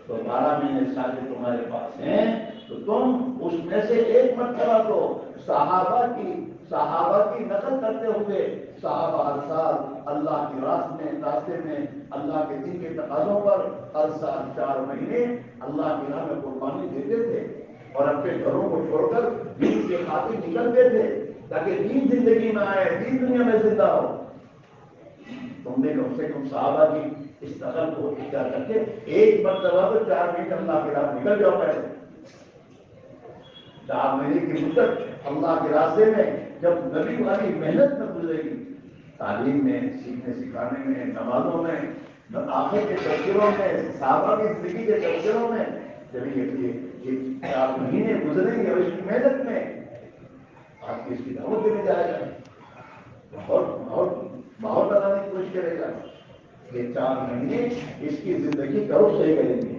تو 12 مہینے سال کے تمہارے پاس ہیں، تو تم اس میں سے ایک مرتبہ تو صحابہ کی نقل کرتے ہوئے صحابہ ہر سال اللہ کے راستے میں اللہ کے دین کے تقاضوں پر ہر سال 4 مہینے اللہ کی راہ میں قربانی دیتے تھے اور اپنے گھروں کو چھوڑ کر دین کے خاطر نکلتے تھے تاکہ دین زندگی میں آئے، دین دنیا میں زندہ ہو۔ تم نے کم سے کم صحابہ کی اس نقل کو اختیار کر کے ایک مرتبہ تو 4 مہینے اللہ کے راہ نکل جاؤ پہلے۔ 4 مہینے کی مدت اللہ کے راستے میں جب نبی والی محنت میں گزرے گی، تعلیم میں، سیکھنے سکھانے میں، نمازوں میں، آخر کے تذکروں میں، صحابہ کی زندگی کے تذکروں میں، جب یہ 4 مہینے گزریں گے اور اس کی محنت میں آپ کی اس کی دعوت دینے جائے گا، بہت بنانے کی کوشش کرے گا۔ یہ 4 مہینے اس کی زندگی کا رخ صحیح کریں گے،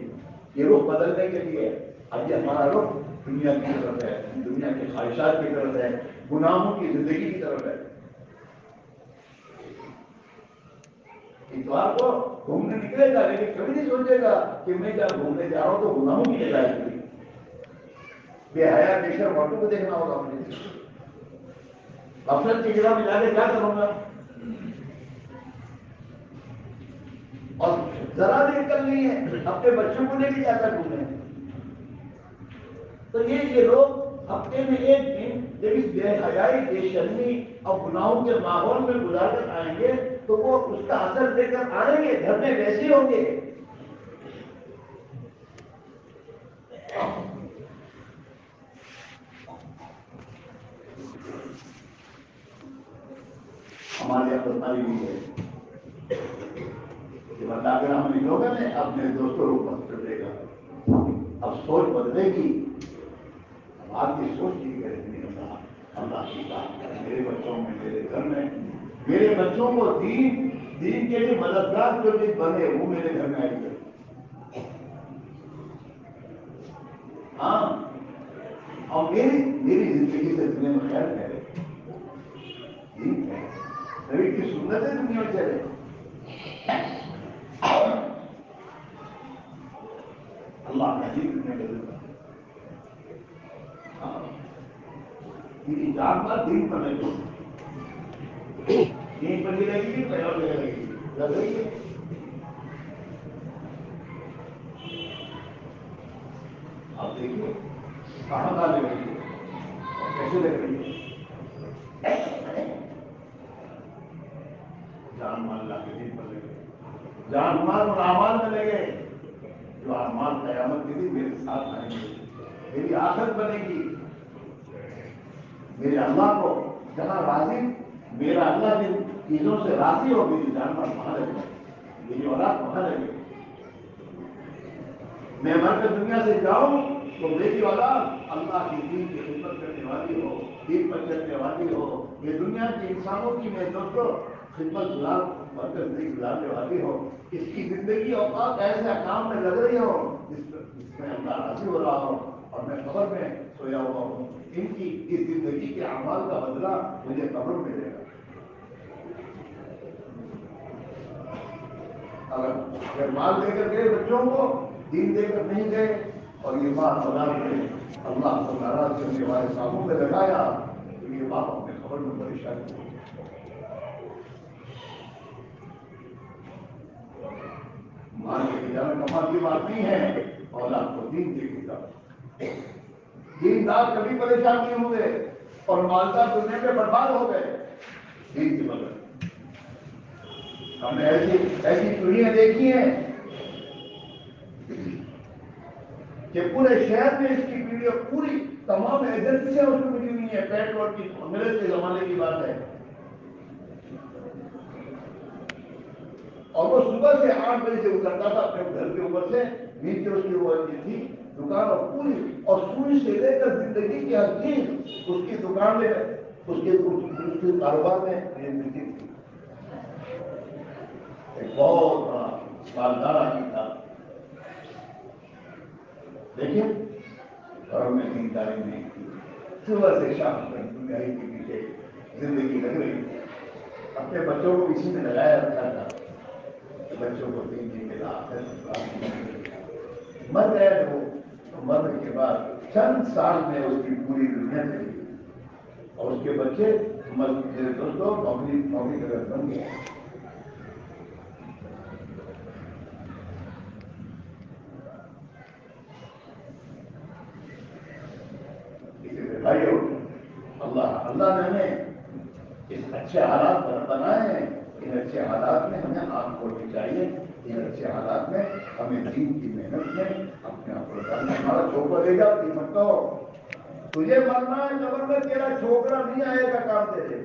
یہ رخ بدلنے کے لیے۔ اب یہ ہمارا رخ دنیا کی طرف ہے، دنیا کی خواہشات کی طرف ہے، گناہوں کی زندگی کی طرف ہے۔ اتوار کو گھومنے نکلے گا لیکن کبھی نہیں سوچے گا کہ میں جب گھومنے جا رہا ہوں تو گناہوں کی جگہ ہے، بے حیا بے شرم عورتوں کو دیکھنا ہوگا مجھے، غفلت کی جگہ میں جا کے کیا کروں گا، اور ذرا بھی عقل نہیں ہے اپنے بچوں کو لے کے جا کر گھومے۔ تو یہ لوگ ہفتے میں ایک دن جب اس بے حیائی، بے شرمی اور گناہوں کے ماحول میں گزار کر آئیں گے تو وہ اس کا اثر دے کر آئیں گے، گھر میں ویسے ہوں گے۔ ہمارے یہاں بتائی ہوئی ہے کہ بتا کر ہم لوگوں نے اپنے دوستوں کو پتھر دے گا، اب سوچ بدلے گی، آپ کی سوچ کی کرے گی، اللہ کی بات ہے میرے بچوں میں، میرے گھر میں، میرے بچوں کو دین کے لیے مددگار جو بھی بنے وہ میرے گھر میں آئی گئے۔ ہاں، اور میری زندگی سے دنیا میں خیر ہے، نبی کی سنت ہے دنیا میں چلے۔ اللہ کا دین دنیا میں چلے، میری جان بات دین پر نہیں ہوتی، دین پر نہیں لگے گی، پیار لگے گی، لگ رہی ہے۔ آپ دیکھیے کہاں کہاں لگ رہی ہے اور کیسے لگ رہی ہے۔ جان مال اللہ کے دین پر لگے، جان مال اور اعمال میں لگے، جو اعمال قیامت کے دن میرے ساتھ آئیں گے، میری آخرت بنے گی، میرے اللہ کو جہاں راضی، میرا اللہ جن چیزوں سے راضی ہو، میری جان مال وہاں لگے، میری اولاد وہاں لگے۔ میں مر کر دنیا سے جاؤں تو میری اولاد اللہ کی دین کی خدمت کرنے والی ہو، دین پر چلنے والی ہو، یہ دنیا کے انسانوں کی میں دوستوں خدمت گزار بن کر زندگی گزارنے والی ہو، اس کی زندگی اوقات ایسے کام میں لگ رہی ہو جس میں اللہ راضی ہو رہا ہو اور میں قبر میں سویا ہوا ہوں، ان کی اس زندگی کے اعمال کا بدلہ مجھے قبر میں ملے گا۔ اگر مال دے کر گئے بچوں کو، دین دے کر نہیں گئے اور یہ بات بنا کے اللہ کو ناراض کرنے والے کاموں میں لگایا تو یہ بات اپنے خبر میں پریشانی ہو۔ مال کے جانا کمال کی بات نہیں ہے، اولاد کو دین دے کے جاؤ۔ دیندار کبھی پریشان نہیں ہوئے اور مالدار دنیا میں برباد ہو گئے دین کے بغیر۔ ہم نے ایسی دنیا دیکھی ہے کہ پورے شہر میں اس کی ویڈیو پوری تمام ایجنسیاں اس کو ملی ہوئی ہیں، پیٹرول کی، انگریز کے زمانے کی بات ہے، اور وہ صبح سے 8 بجے سے اترتا تھا اپنے گھر کے اوپر سے، نیچے اس کی وہ تھی دکان، اور پوری اور سوئی سے لے کر زندگی کی ہر چیز اس کی دکان میں، اس کے کاروبار میں ملتی تھی۔ ایک بہت بڑا مالدار آدمی تھا، لیکن گھروں میں دینداری نہیں تھی، صبح سے شام تک دنیائی کے پیچھے زندگی لگ رہی تھی، اپنے بچوں کو اسی میں لگایا رکھا تھا کہ بچوں کو دین کے آخر مر گئے وہ، مرنے کے بعد چند سال میں اس کی پوری دنیا چلی گئی اور اس کے بچے میرے دوستوں نوکری کا بن گئے. اللہ نے ہمیں اس اچھے حالات بنائے ہیں. ان اچھے حالات میں ہمیں آنکھ کھولنی چاہیے. ان اچھے حالات میں ہمیں دین کی محنت میں اپنے آپ کو ہمارا چھوکرا لے جا قیمت کا ہو. تجھے مرنا ہے قبر میں، تیرا چھوکرا نہیں آئے گا کام تیرے.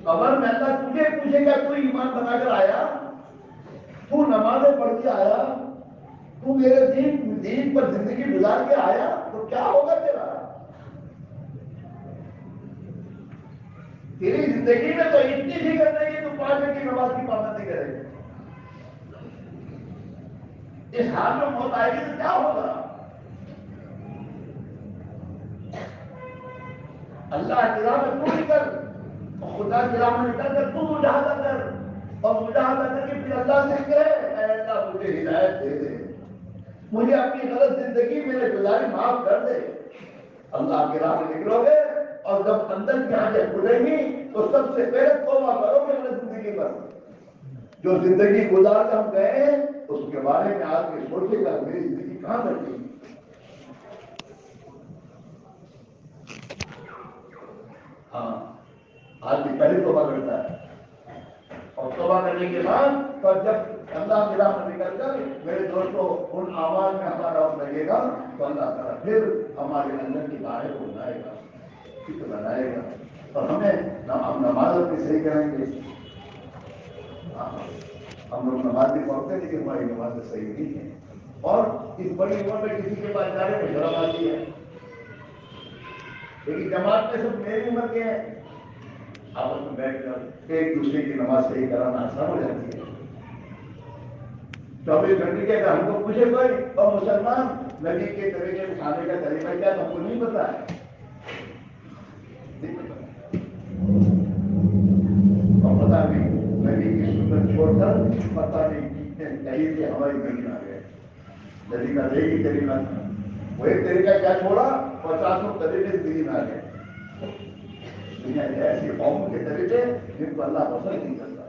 قبر میں اللہ تجھے پوچھے گا تو ایمان بنا کر آیا، تو نمازیں پڑھ کے آیا، تو میرے دین پر زندگی گزار کے آیا، تو کیا ہوگا تیرا؟ تیری زندگی میں تو اتنی فکر نہیں کہ تو 5 وقت کی نماز کی پابندی کرے. اس حال میں موت آئے گی تو کیا ہوگا؟ اللہ کی راہ میں تو نکل، اور خدا کی راہ میں نکل کر تو مجاہدہ کر، اور مجاہدہ کر کے پھر اللہ سے کہے اے اللہ مجھے ہدایت دے دے، مجھے اپنی غلط زندگی میرے گزاری معاف کر دے. اللہ کی راہ میں نکلو گے اور جب اندر کی آنکھیں کھلیں گی تو سب سے پہلے توبہ کرو گے اپنی زندگی پر. جو زندگی گزار کر ہم گئے ہیں اس کے بارے میں آج کے سوچے گا میری زندگی کہاں تک گئی. ہاں آدمی پہلے توبہ کرتا ہے اور توبہ کرنے کے بعد اور جب اللہ کی راہ میں نکل کر میرے دوستوں ان آواز میں ہمارا وقت لگے گا تو اللہ تعالیٰ پھر ہمارے اندر کی راہیں کو بنائے گا، فکر بنائے گا اور ہمیں ہم نماز بھی صحیح کریں گے. ہم لوگ نماز بھی پڑھتے ہیں لیکن ہماری نماز صحیح نہیں ہے. اور اس بڑی عمر میں کسی کے پاس جانے میں شرم آتی ہے، لیکن جماعت میں سب میری عمر کے ہیں، آپس میں بیٹھ کر ایک دوسرے کی نماز صحیح کرانا آسان ہو جاتی ہے. 24 گھنٹے کے اگر ہم کو پوچھے کوئی اور مسلمان نبی کے طریقے کھانے کا طریقہ کیا ہم کو نہیں پتا ہے. اور پتا نہیں نبی کی سنت چھوڑ کر پتا نہیں کتنے طریقے ہماری زمین آ گئے. نبی کا ایک ہی طریقہ تھا، وہ ایک طریقہ کیا چھوڑا 50 طریقے زندگی میں آ گئے. دنیا کے ایسی قوم کے طریقے جن کو اللہ پسند نہیں کرتا.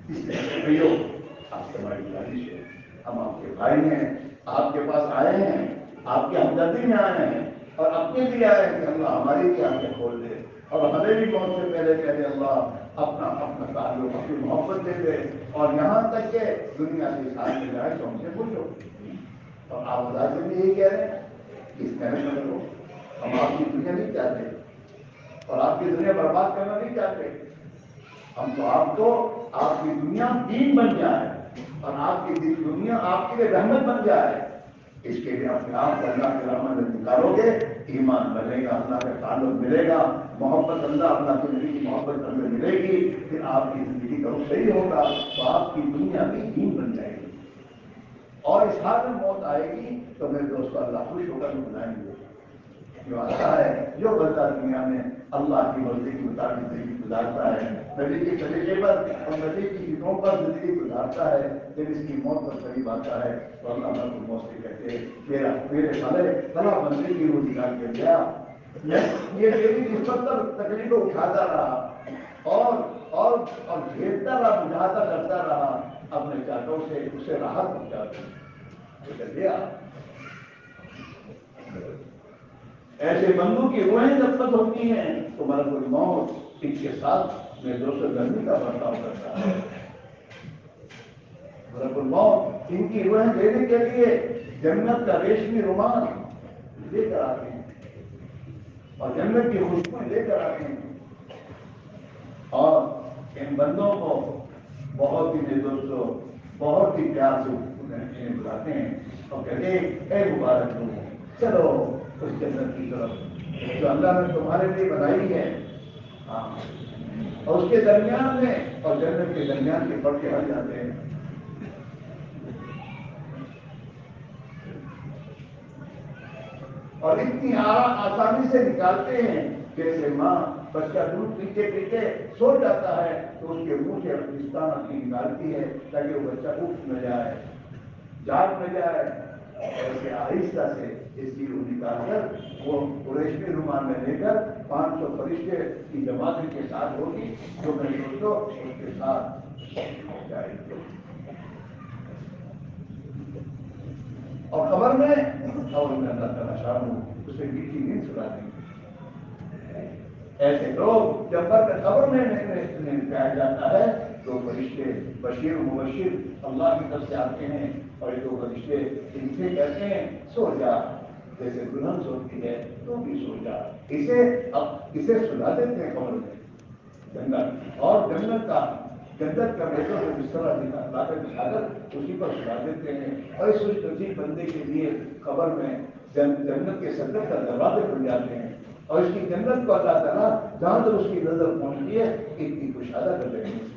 اس لیے آپ سے ہماری گزارش ہے، ہم آپ کے بھائی ہیں، آپ کے پاس آئے ہیں، آپ کے ہمدردی میں آئے ہیں اور اپنے لیے آئے ہیں کہ اللہ ہماری بھی آنکھیں کھول دے اور ہمیں بھی موت سے پہلے کہہ دے اللہ اپنا تعلق اپنی محبت دے دے اور یہاں تک کہ دنیا سے ساتھ میں جائے تو ہم سے خوش ہو. اور آپ خدا سے بھی یہی کہہ رہے ہیں کہ اس محنت میں کرو. ہم آپ کی دنیا نہیں چاہتے اور آپ کی دنیا برباد کرنا نہیں چاہتے. ہم تو آپ کو آپ کی دنیا دین بن جائے اور آپ کی دنیا آپ کے لیے رحمت بن جائے. اس کے لیے اپنے آپ کو اللہ کے رحمت میں نکالو گے، ایمان بنے گا، اللہ کا تعلق ملے گا، محبت اللہ کے نبی کی محبت اندر ملے گی، پھر آپ کی زندگی کا رخ صحیح ہوگا تو آپ کی دنیا بھی دین بن جائے گی. اور اس حال میں موت آئے گی تو میرے دوستوں اللہ خوش ہو کر بلائیں گے. جو آتا ہے جو بندہ دنیا میں اللہ کی مرضی کے مطابق زندگی گزارتا ہے، نبی کے طریقے پر اور نبی کی فکروں پر زندگی گزارتا ہے، جب اس کی موت پر قریب آتا ہے تو اللہ کو موت سے کہتے ہیں میرے سالے فلاں بندے کی روح نکال کے دیا، یہ میری نسبت پر تکلیفیں اٹھاتا رہا اور گھیرتا رہا، مجاہدہ کرتا رہا، اپنے چاٹوں سے اسے راحت پہنچاتا دیا. ایسے بندوں کی روحیں جب تک ہوتی ہیں تو ملک الموت ان کے ساتھ میں دوسرے گرمی کا برتاؤ کرتا ہے. ملک الموت ان کی روحیں دینے کے لیے جنت کا ریشمی رومال لے کر آتے ہیں اور جنت کی خوشبو لے کر آتے ہیں اور ان بندوں کو بہت ہی دوستوں بہت ہی پیار سے انہیں بلاتے ہیں اور کہتے ہیں اے مبارک لوگ چلو اس جنت کی طرف جو اللہ نے تمہارے لیے بنائی ہے. اور اس کے درمیان میں اور جنت کے درمیان کے پردے ہٹ جاتے ہیں. اور اتنی آسانی سے نکالتے ہیں جیسے ماں بچہ دودھ پیتے پیتے سو جاتا ہے تو اس کے منہ سے پستان اپنی نکالتی ہے تاکہ وہ بچہ اٹھ نہ جائے، جاگ نہ جائے، ایسے آہستہ سے اس کی روح نکال کر وہ ریشمی رومال میں لے کر 500 فرشتے کی جماعت کے ساتھ ہوگی جو میں سوچو اس کے ساتھ جائے گی، اور خبر میں اللہ تعالیٰ شام اسے میٹھی نیند سلا دیں گے۔ ایسے لوگ جب خبر میں کہا جاتا ہے تو فرشتے بشیر و مبشر اللہ کی طرف سے آتے ہیں اور یہ دو فرشتے ان سے کہتے ہیں سو جا، جیسے دلہن سوتی ہے تو بھی سو جا، اسے سلا دیتے ہیں خبر میں جنت، اور جنت کا بیٹوں کو اس طرح لا کر دکھا کر اسی پر سلا دیتے ہیں، اور اس نصیب بندے کے لیے خبر میں جنت کے صدر کا دروازے کھل جاتے ہیں، اور اس کی جنت کو اللہ تعالیٰ جہاں تک اس کی نظر پہنچتی ہے اتنی کشادہ کر دیتے ہیں،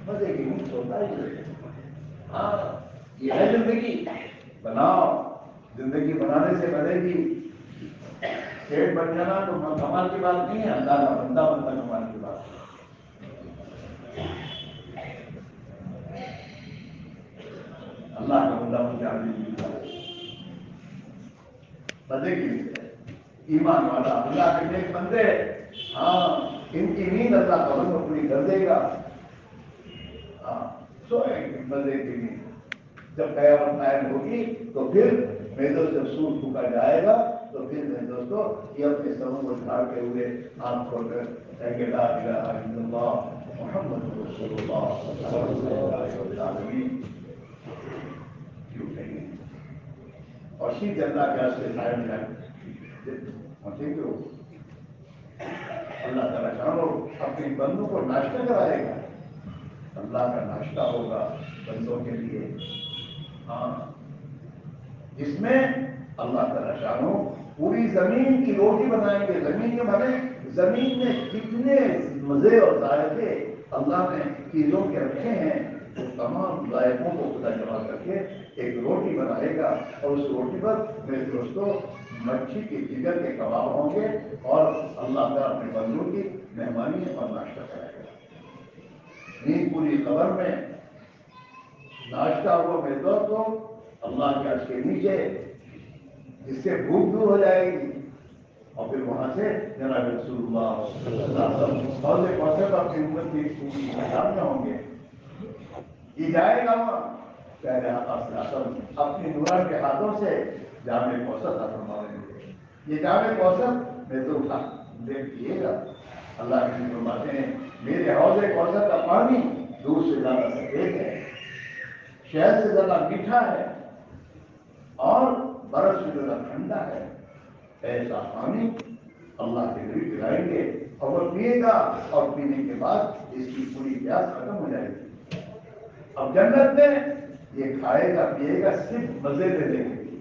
مزے کی نہیں سوتا ہی۔ ہاں یہ ہے زندگی، بناؤ، زندگی بنانے سے بنے گی، پیٹ بن جانا تو کمال کی بات نہیں ہے، اللہ کا بندہ بننا کمال کی بات ہے۔ اللہ کا بندہ مجھے مزے کی ایمان والا اللہ کے نیک بندے، ہاں ان کی نیند اللہ کا بندہ پوری کر دے گا، ہاں سوئیں گے مزے کی نیند۔ جب قیامت قائم ہوگی تو پھر میدوں سے سور پھونکا جائے گا تو پھر میں دوستو یہ اپنے سروں کو جھاڑتے ہوئے آنکھ کھول کر کہ لا الہ الا اللہ محمد رسول اللہ صلی اللہ علیہ وسلم کیوں کہیں، اور سیدھے اللہ کے راستے سائے میں جائیں پہنچے گے۔ اللہ تعالیٰ چاہو اپنے بندوں کو ناشتہ کرائے گا، اللہ کا ناشتہ ہوگا بندوں کے لیے، ہاں جس میں اللہ تعالیٰ چاہو پوری زمین کی روٹی بنائیں گے، زمین کے بنے زمین میں کتنے مزے اور ذائقے اللہ نے چیزوں کے رکھے ہیں، تو تمام ذائقوں کو خدا جمع کر کے ایک روٹی بنائے گا، اور اس روٹی پر میرے دوستوں مچھی کے جگر کے کباب ہوں گے، اور اللہ تعالیٰ اپنے بندوں کی مہمانی اور ناشتہ کرائے گا۔ نیند پوری خبر میں ناشتہ ہوا میرے دوستوں اللہ کے عرش کے نیچے، جس سے بھوک دور ہو جائے گی، اور پھر وہاں سے جناب رسول اللہ صلی اللہ علیہ وسلم حوض کوثر پر اپنی امت کی سامنے ہوں گے، یہ جائے گا وہاں پہلے اپنی نوران کے ہاتھوں سے جامع کوثر کا فرمائیں گے، یہ جامع کوثر میں تو دیکھ پیے گا، اللہ کے فرماتے ہیں میرے حوض کوثر کا پانی دودھ سے زیادہ سفید ہے، شہد سے زیادہ میٹھا ہے، اور برف سے زیادہ ٹھنڈا ہے، ایسا پانی اللہ کے نبی پلائیں گے، اور وہ پیے گا، اور پینے کے بعد اس کی پوری پیاس ختم ہو جائے گی۔ اب جنت میں یہ کھائے گا پیے گا صرف مزے لینے کے لیے،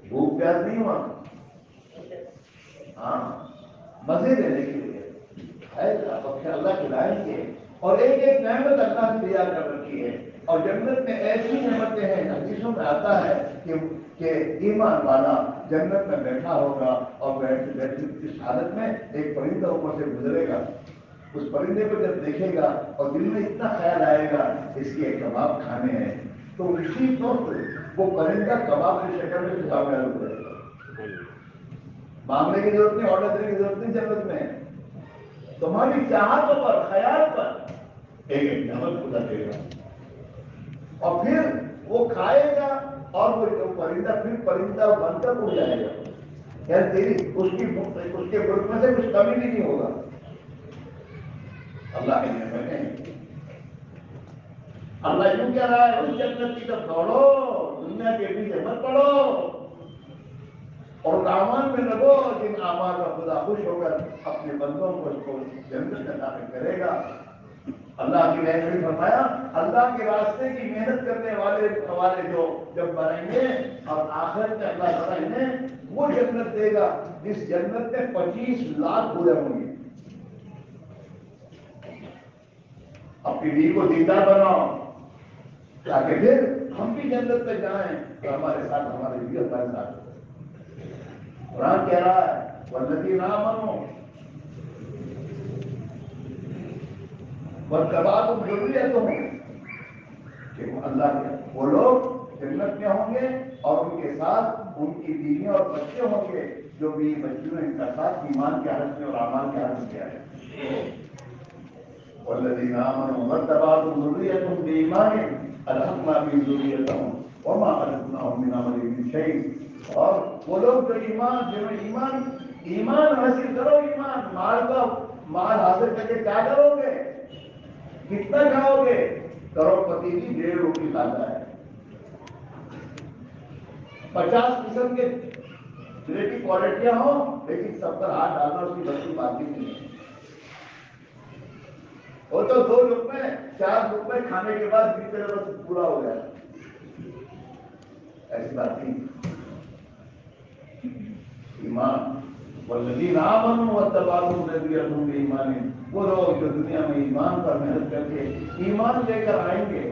بھوک پیاس نہیں ہوا، ہاں مزے لینے کے لیے کھائے گا، اور اللہ کھلائیں گے، اور ایک ایک نعمت اللہ نے تیار کر رکھی ہے، اور جنت میں ایسی نعمتیں ہیں، حدیثوں میں آتا ہے کہ ایمان والا جنت میں بیٹھا ہوگا، اور بیٹھے اس حالت میں ایک پرندہ اوپر سے گزرے گا، اس پرندے کو جب دیکھے گا اور دل میں اتنا خیال آئے گا اس کے کباب کھانے ہیں، تو اسی وقت وہ پرندہ کباب کی شکل میں کباب ہو جائے گا، مانگنے کی ضرورت نہیں، آرڈر دینے کی ضرورت نہیں، جنت میں تمہاری چاہتوں پر خیال پر ایک نعمت خدا دے گا، اور پھر وہ کھائے گا، اور وہ پرندہ پھر پرندہ بن کر اڑ جائے گا، یعنی تیری اس کے ملک میں سے کچھ کمی بھی نہیں ہوگا۔ اللہ کے نعمتیں اللہ یوں کہہ رہا ہے اس جنت کی طرف دوڑو، دنیا کے پیچھے مت پڑو، اور اعمال میں لگو جن اعمال کا خدا خوش ہو کر اپنے بندوں کو جنت میں داخل کرے گا۔ اللہ کی رحمت نے فرمایا اللہ کے راستے کی محنت کرنے والے جو جب بنیں گے، اور آخر میں اللہ تعالیٰ انہیں وہ جنت دے گا جس جنت میں 25 لاکھ بورے ہوں گے۔ اپنی بیوی کو دیندار بناؤ تاکہ پھر ہم بھی جنت میں جائیں تو ہمارے ساتھ ہمارے بیوی ہمارے ساتھ۔ قرآن کہہ رہا ہے والذین آمنوا واتبعتم ذریتہم، کہ وہ اللہ کے وہ لوگ جنت میں ہوں گے اور ان کے ساتھ ان کی بیویاں اور بچے ہوں گے جو بھی بچوں نے ان کا ساتھ ایمان کے حالت میں اور اعمال کے حالت میں کیا ہے. والذین آمنوا واتبعتم ذریتہم بإیمان الحقنا بهم ذریتہم وما خلقناهم من عملهم من شیء. اور وہ لوگ جو ایمان حاصل کرو، ایمان مال حاصل کر کے کیا کرو گے؟ کتنا کھاؤ گے؟ کروڑپتی کی 1.5 روٹی کھاتا ہے، 50 قسم کے دل کی کوالٹیاں ہوں لیکن سب پر ہاتھ ڈالنا اس کی بچی باقی نہیں ہے. وہ تو 2 لقمے 4 لقمے کھانے کے بعد بھی طرح بس پورا ہو گیا. ایسی بات نہیں. ایمان والذین آمنوا واتبعتم ذریتہم بإیمان، وہ لوگ جو دنیا میں ایمان پر محنت کر کے ایمان لے کر آئیں گے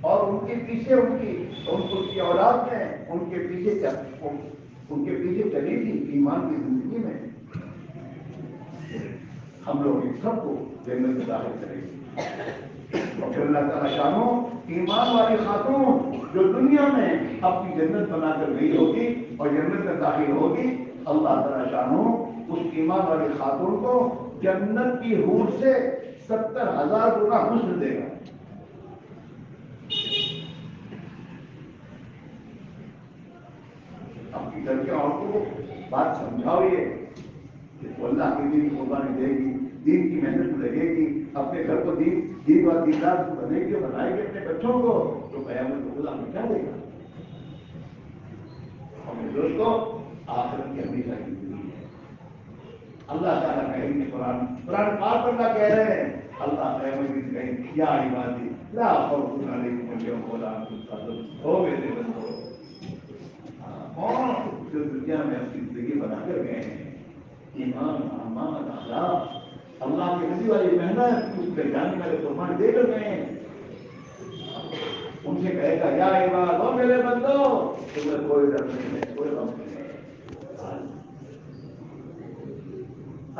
اور ان کے پیچھے ان کی اولاد میں ان کے پیچھے چلی تھی ایمان کی زندگی میں، ہم لوگ ان سب کو جنت میں داخل کریں گے. اور پھر اللہ تعالیٰ شانو ایمان والی خاتون جو دنیا میں اپنی جنت بنا کر گئی ہوگی اور جنت میں داخل ہوگی، اللہ تعالیٰ شانو اس ایمان والی خاتون کو جنت کی حور سے 70,000 گنا حسن دے گا. اپنی گھر کے عورتوں کو بات سمجھاؤ کہ وہ اللہ کے دین کی قربانی دے گی، دین کی محنت لگے گی، اپنے گھر کو دین و دیندار بنے گی، بنائے گی اپنے بچوں کو، تو قیامت کو خدا میں کیا دے گا؟ اور دوستوں آخرت کی ہمیشہ کی زندگی ہے. اللہ تعالیٰ کہیں گے قرآن پاک اللہ کہہ رہے ہیں، اللہ قیامت کی کہیں یا عبادی لا خوف علیکم اليوم ولا انتم تحزنون. ہو میرے بندو کون جو دنیا میں اپنی زندگی بنا کر گئے ہیں، ایمان امان اخلاق اللہ کی رضی والی محنت اس پہ جانے والے قربان دے کر گئے ہیں، ان سے کہے گا یا عباد ہو میرے بندو تمہیں کوئی ڈر نہیں ہے، کوئی غم نہیں ہے.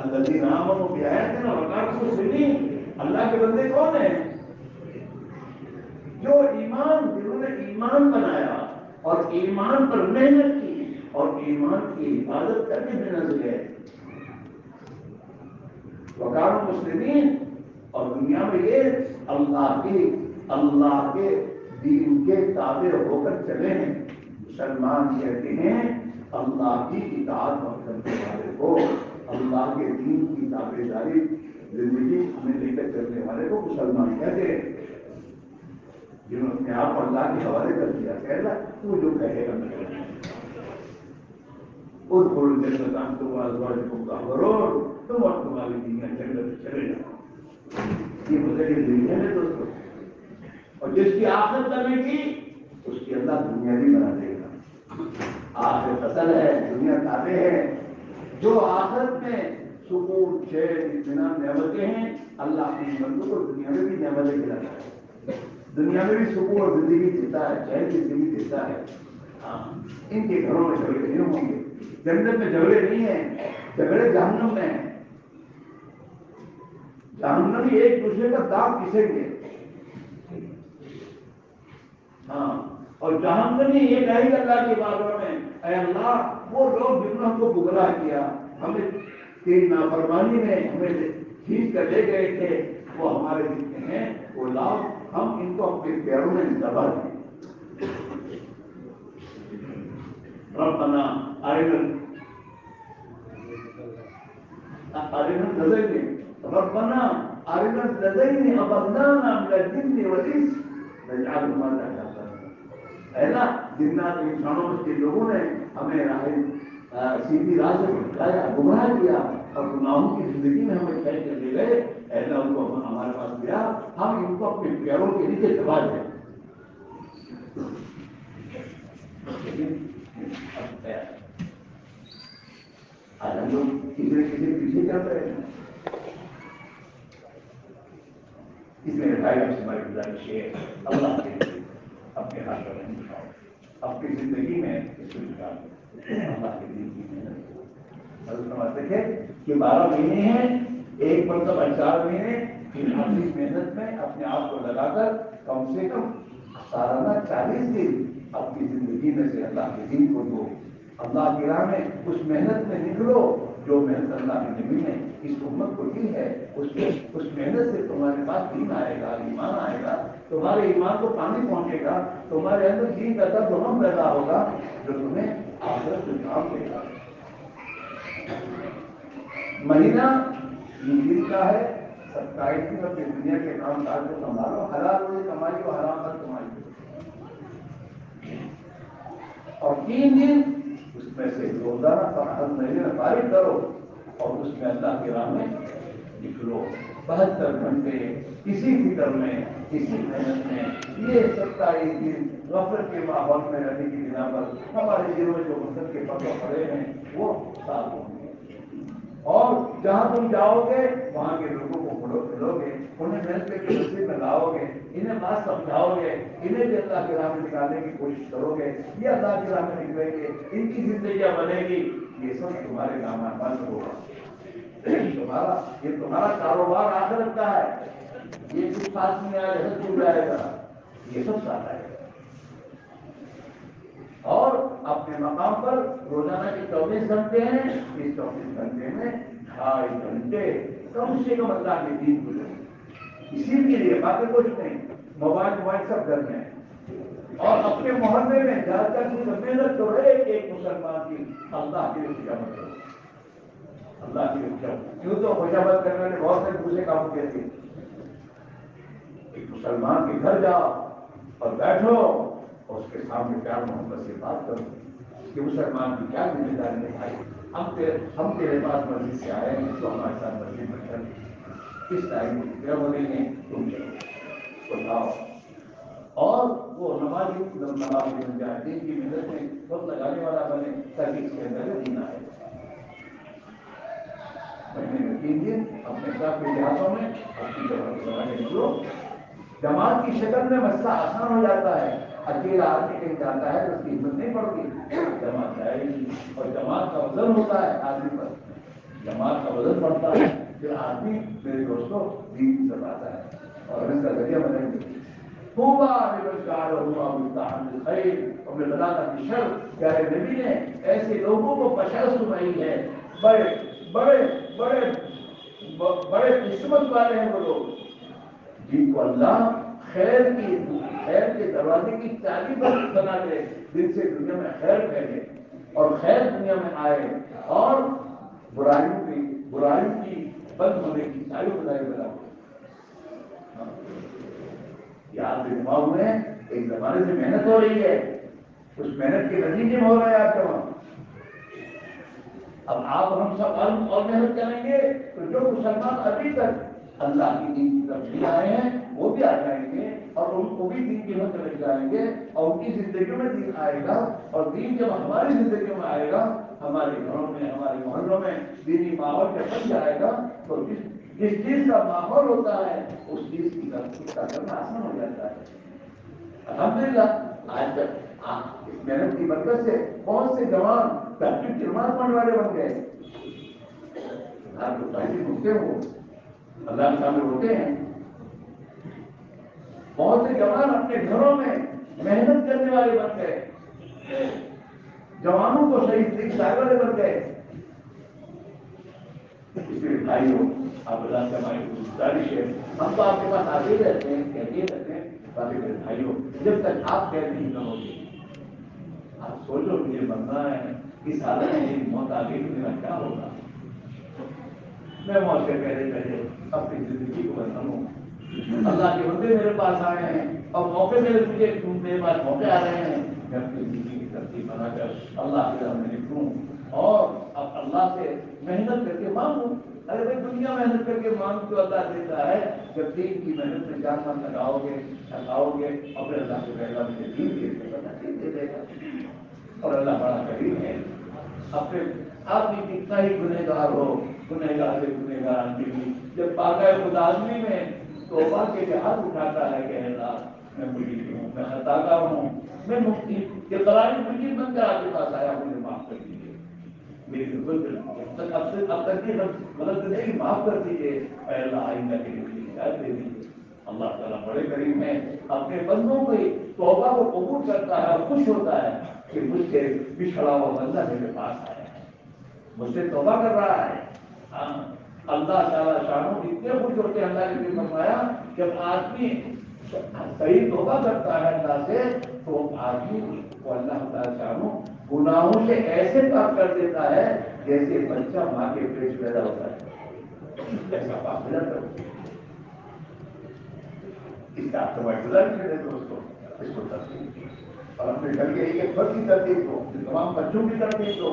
الذین آمنوا بآیاتنا وکانوا مسلمین، اللہ کے بندے کون ہیں؟ جو جنہوں نے ایمان بنایا اور ایمان پر محنت کی اور ایمان کی حفاظت کر کے محنت گئے. وکانوا مسلمین، اور دنیا میں یہ اللہ کے دین کے تابع ہو کر چلے ہیں. مسلمان کہتے ہیں اللہ کی اطاعت اور کرنے والے کو، اللہ کے دین کی تابع داری زندگی میں لے کر چلنے والے کو مسلمان کہتے ہیں. جنہوں نے اپنے آپ کو اللہ کے حوالے کر دیا، کہنا تو جو کہے گا میں کروں گا. ادخلوا الجنة انتم وازواجکم تحبرون، تم اور تمہاری دنیا جنت چلے جاؤ. یہ مزے کی زندگی ہے دوستوں. اور جس کی آخرت کرنے کی اس کی اللہ دنیا بھی بنا دے گا. آخرت اصل ہے، دنیا تابع ہے. جو آخرت میں سکون چین اطمینان نعمتیں ہیں، اللہ اپنی بندوں کو دنیا میں بھی نعمتیں کھلاتا ہے، دنیا میں بھی سکون اور زندگی دیتا ہے، چین کی زندگی دیتا ہے. ہاں ان کے گھروں میں جھگڑے نہیں ہوں گے، جنت میں جھگڑے نہیں ہیں، جھگڑے جہنم میں ہیں. جہنمی ایک دوسرے کا داغ کسیں گے. ہاں اور جہنمی یہ کہے گا اللہ کے بارگاہ میں، اے اللہ وہ لوگ جنہوں نے ہم کو گمراہ کیا، ہمیں تیری نافرمانی میں ہمیں کھینچ کر لے گئے تھے، وہ ہمارے جتنے ہیں وہ لاؤ، ہم ان کو اپنے پیروں میں دبا دیں. ربنا ارنا الذين ربنا ارنا الذين اضلانا من الجن والانس نجعلهما لك. ہے نا جنات انسانوں کے لوگوں نے ہمیں سیدھی راہ سے بھٹکایا، گمراہ کیا اور گناہوں کی زندگی میں ہمیں کھینچ کر لے گئے. ایسا ان کو ہمارے پاس دیا، ہم ان کو اپنے پیروں کے نیچے دبا دیں. آج ہم لوگ کسی پیچھے چل رہے ہیں. اس میں بھائی آپ سے ہماری گزارش ہے، اللہ کے لیے اپنے ہاتھ پر نہیں اٹھاؤ، اپنی زندگی میں اس کو نکالو، اللہ کے دین کی محنت. حضرت فرماتے تھے کہ 12 مہینے ہیں، ایک مرتبہ 4 مہینے ان اپنی محنت میں اپنے آپ کو لگا کر کم سے کم سالانہ 40 دن اپنی زندگی میں سے اللہ کے دین کو دو، اللہ کی راہ میں اس محنت میں نکلو جو محنت اللہ کے نبی نے اس امت کو دی ہے۔ اس محنت سے تمہارے پاس دین آئے گا، ایمان آئے گا، تمہارے ایمان کو پانی پہنچے گا، تمہارے اندر دین کا درد و غم پیدا ہوگا جو تمہیں آخرت میں کام دے گا۔ مہینہ عید کا ہے، 27 دن اپنی دنیا کے کام کاج کو سنبھالو، حلال روزی کمائی کو، حرام پر کمائی کو، اور 3 دن اس میں سے روزانہ ہر مہینے میں فارغ کرو اور اس میں اللہ کی راہ میں نکلو۔ 72 گھنٹے کسی فکر میں، کسی محنت میں، یہ 27 دن غفلت کے ماحول میں رہنے کی بنا پر ہمارے دلوں میں جو غفلت کے پتوں پڑے ہیں وہ صاف ہوں گے، اور جہاں تم جاؤ گے وہاں کے لوگوں کو ملو گے، انہیں محنت کے رستے میں لاؤ گے، انہیں بات سمجھاؤ گے، انہیں بھی اللہ کی راہ میں نکالنے کی کوشش کرو گے، یہ اللہ کی راہ میں نکلیں گے، ان کی زندگیاں بنے گی، یہ سب تمہارے نام اعمال ہوگا۔ یہ تمہارا کاروبار آخرت کا ہے، یہ کچھ پاس میں آئے گا چھوٹ جائے گا، یہ سب ساتھ آئے گا۔ اور اپنے مقام پر روزانہ کے 24 گھنٹے ہیں، اس 24 گھنٹے میں 2.5 گھنٹے کم سے کم اللہ کے دین گزرے، اسی کے لیے باقی کچھ نہیں، موبائل سب گھر میں، اور اپنے محلے میں جا کر محنت کرو، ایک مسلمان کی اللہ کی خوشامد کرو، اللہ کی خوشامد۔ کیوں تو خوشامد کرنے والے بہت سے دوسرے کام کہتے ہیں، ایک مسلمان کے گھر جاؤ اور بیٹھو اور اس کے سامنے پیار محبت سے بات کرو کہ مسلمان کی کیا ذمہ داری ہے بھائی، ہم تیرے پاس مسجد سے آئے ہیں تو ہمارے ساتھ مسجد میں چل، اس ٹائم میں فکر ہو رہی ہے تم چلو بتاؤ، اور وہ نمازی بن جائے، دین کی محنت میں وقت لگانے والا بنے تاکہ اس کے اندر دین آئے۔ مہینے میں 3 دن اپنے ساتھ کے لحاظوں میں اپنی جگہ کو لگانے نکلو۔ جماعت کی شکل میں مسئلہ آسان ہو جاتا ہے، اکیلا آدمی کہیں جاتا ہے تو اس کی ہمت نہیں پڑتی، جماعت جائے گی، اور جماعت کا وزن ہوتا ہے آدمی پر، جماعت کا وزن بڑھتا ہے، پھر آدمی میرے دوستوں دین کی طرف آتا ہے اور ہم اس کا ذریعہ بنیں گے۔ اور میں بتا کی شر پیارے نبی نے ایسے لوگوں کو بشارت سنائی ہے، بڑے بڑے بڑے بڑے قسمت والے ہیں وہ لوگ جن کو اللہ خیر کے دروازے کی چابی بنا دے، جن سے دنیا میں خیر پھیلے اور خیر دنیا میں آئے، اور برائیوں کی بند ہونے کی چابی خدائی بنا دے۔ یہ آپ کے دماغ میں ایک زمانے سے محنت ہو رہی ہے، اس محنت کے نتیجے میں ہو رہا ہے آپ کا وہاں۔ اب آپ ہم سب اور محنت کریں گے تو جو مسلمان ابھی تک اللہ کی دین کی طرف نہیں آئے ہیں وہ بھی آ جائیں گے، اور ان کو بھی دین کی مدد لگ جائیں گے، اور ان کی زندگیوں میں دین آئے گا، اور دین جب ہماری زندگیوں میں آئے گا، ہمارے گھروں میں، ہمارے محلوں میں دینی ماحول جب بن جائے گا تو جس چیز کا ماحول ہوتا ہے اس چیز کی طرف کا کرنا آسان ہو جاتا ہے۔ الحمدللہ آج تک اس محنت کی برکت سے بہت سے جوان تحقیق کی نماز پڑھنے والے بن گئے، آپ کو تحقیق ہوتے ہو اللہ کے سامنے ہوتے ہیں، بہت سے جوان اپنے گھروں میں محنت کرنے والے بن گئے، جوانوں کو صحیح سکھانے والے بن گئے۔ اس لیے بھائیوں آپ اللہ سے ہماری گزارش ہے، ہم تو آپ کے پاس آتے رہتے ہیں، کہتے رہتے ہیں، باقی میرے بھائیوں جب تک آپ کہہ نہیں کرو گے، آپ سوچو مجھے مرنا ہے، اس حالت میں میری موت آ گئی تو میرا کیا ہوگا؟ میں موت سے پہلے اپنی زندگی کو بناؤں، اللہ کے بندے میرے پاس آئے ہیں اور موقع میرے پاس موقع آ رہے ہیں، میں اپنی زندگی کی ترتیب بنا کر اللہ کے راہ میں نکلوں اور اب اللہ سے محنت کر کے مانگوں۔ ارے بھائی دنیا محنت کر کے مانگ تو اللہ دیتا ہے، جب دین کی محنت میں جان من لگاؤ گے گے اور پھر اللہ سے پہلا مجھے دین دے دے گا، اور اللہ بڑا کریم ہے۔ اپنے آپ بھی کتنا ہی گنہگار ہو، گنہگار سے گنہگار آدمی جب پاکہ خدا آدمی میں توبہ کے لیے ہاتھ اٹھاتا ہے کہ اللہ میں مجرم ہوں، میں خطا کار ہوں، میں مفتی یہ قرآن مجید بن کر آپ کے پاس آیا، مجھے معاف کر دیجیے، میری ضرورت اب تک کی غلط نہیں معاف کر دیجیے، اے اللہ آئندہ کے لیے ہدایت دے دیجیے۔ اللہ تعالیٰ بڑے کریم ہیں، اپنے بندوں کی توبہ کو قبول کرتا ہے اور خوش ہوتا ہے کہ مجھ سے بچھڑا ہوا بندہ میرے پاس آیا ہے، مجھ سے توبہ کر رہا ہے۔ ہاں، اللہ تعالیٰ شانوں اتنے خوش ہوتے ہیں، اللہ نے فرمایا جب آدمی صحیح توبہ کرتا ہے اللہ سے تو آدمی کو اللہ تعالیٰ شانوں گناہوں سے ایسے پاک کر دیتا ہے جیسے بچہ ماں کے پیٹ پیدا ہوتا ہے، ایسا پاک ملا کرتا ہے۔ اس کا ترجمہ کرے دوستوں، اس کو ترتیب دو اور اپنے گھر کے ایک فرد کی ترتیب دو، تمام بچوں کی ترتیب دو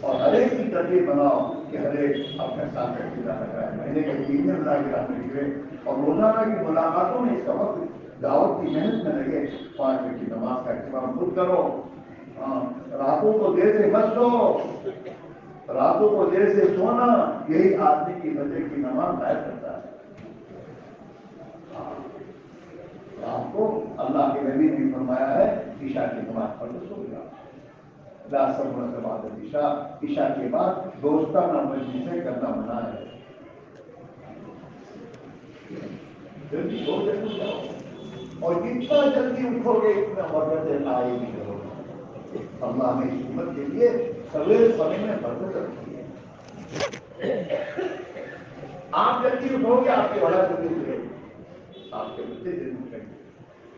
اور ہر ایک کی ترتیب بناؤ کہ ہر ایک اپنے ساتھ اقتدار لگائے، مہینے کے 3 دن اللہ کی راہ میں نکلے اور روزانہ کی ملاقاتوں میں اس کا وقت دعوت کی محنت میں لگے۔ 5 وقت کی نماز کا اہتمام خود کرو، راتوں کو دیر سے مت سو، راتوں کو دیر سے سونا یہی آدمی کی فجر کی نماز غائب کرتا ہے۔ آپ کو اللہ کے نبی نے فرمایا ہے عشاء کی نماز پڑھ سو گیا، لا سمعت بعد العشاء، عشاء کے بعد دوستانہ مجلسیں کرنا منع ہے۔ جلدی سو جلدی جاؤ اور جتنا جلدی اٹھو گے اتنا برکت آئے گی کرو۔ اللہ نے اس امت کے لیے سویرے پڑھنے میں برکت رکھی ہے۔ آپ جلدی اٹھو گے آپ کے بڑا جلدی اٹھے گا، آپ کے بچے جلدی اٹھیں گے۔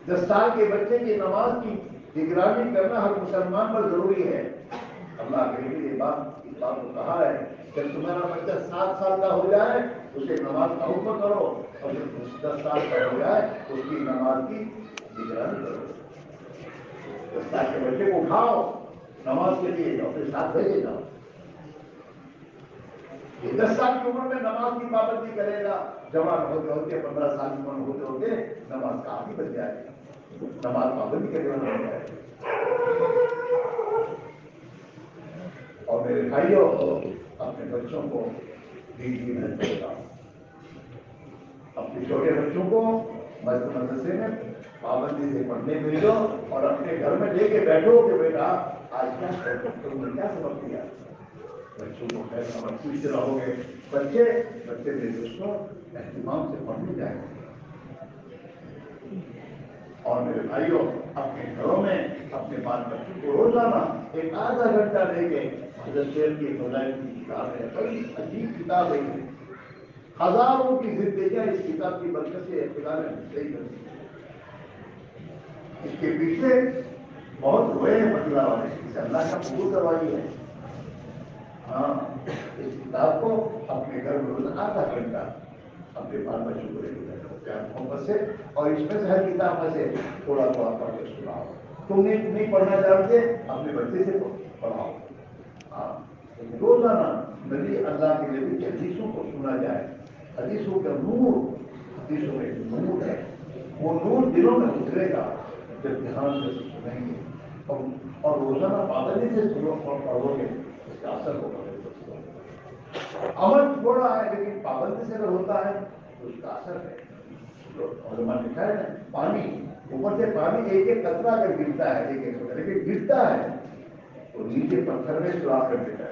10 سال کے بچے کی نماز کی نگرانی کرنا ہر مسلمان پر ضروری ہے۔ اللہ کے لیے اس بات کو کہا ہے جب تمہارا بچہ 7 سال کا ہو جائے اسے نماز کا حکم کرو اور جب 10 سال کا ہو جائے اس کی نماز کی نگرانی کرو۔ 10 سال کے بچے کو اٹھاؤ نماز کے لیے اور پھر ساتھ بھیجے جاؤ۔ یہ 10 سال کی عمر میں نماز کی پابندی کرے گا، جوان ہوتے ہوتے 15 سال کی عمر ہوتے ہوتے نماز کا عادی بن جائے گا، نماز پابندی کرنے والا بن جائے گا۔ اور میرے بھائیوں اپنے بچوں کو دینی محنت کرتا ہوں، اپنے چھوٹے بچوں کو مدرسے میں پابندی سے پڑھنے بھیجو اور اپنے گھر میں لے کے بیٹھو کہ بیٹا آج کیا تم نے کیا سبق دیا۔ بچوں کو خیر سبق پوچھتے رہو گے، بچے میرے دوستوں اہتمام سے پڑھنے جائیں گے۔ اور میرے بھائیوں اپنے گھروں میں اپنے بال بچوں کو روزانہ ایک آدھا گھنٹہ لے کے حضرت شیخ کی فضائل کی کتاب ہے، بڑی عجیب کتاب ہے، ہزاروں کی زندگیاں اس کتاب کی برکت سے اختیار صحیح کرتی ہیں۔ اس کے پیچھے بہت روئے ہیں مسئلہ والے، اسے اللہ کا قبول کروائی ہے۔ ہاں، اس کتاب کو اپنے گھر میں روزانہ آدھا گھنٹہ اپنے بال بچوں کو لے کے بیٹھو پیار محبت سے، اور اس میں سے ہر کتاب میں سے تھوڑا تھوڑا پڑھ کے سناؤ۔ تم نہیں پڑھنا چاہتے اپنے بچے سے پڑھاؤ۔ ہاں، روزانہ نبی اللہ کے نبی کی حدیثوں کو سنا جائے۔ حدیثوں کا نور، حدیثوں میں نور ہے، وہ نور دلوں میں اترے گا جب دھیان سے سنیں گے اور روزانہ پابندی سے پڑھو گے، اس کا اثر ہوگا۔ عمل تھوڑا ہے لیکن پابندی سے اگر ہوتا ہے تو اس کا اثر ہے۔ علماء نے لکھا ہے نا، پانی اوپر سے پانی ایک ایک قطرہ اگر گرتا ہے، ایک ایک قطرہ لیکن گرتا ہے تو نیچے پتھر میں سوراخ کر دیتا ہے۔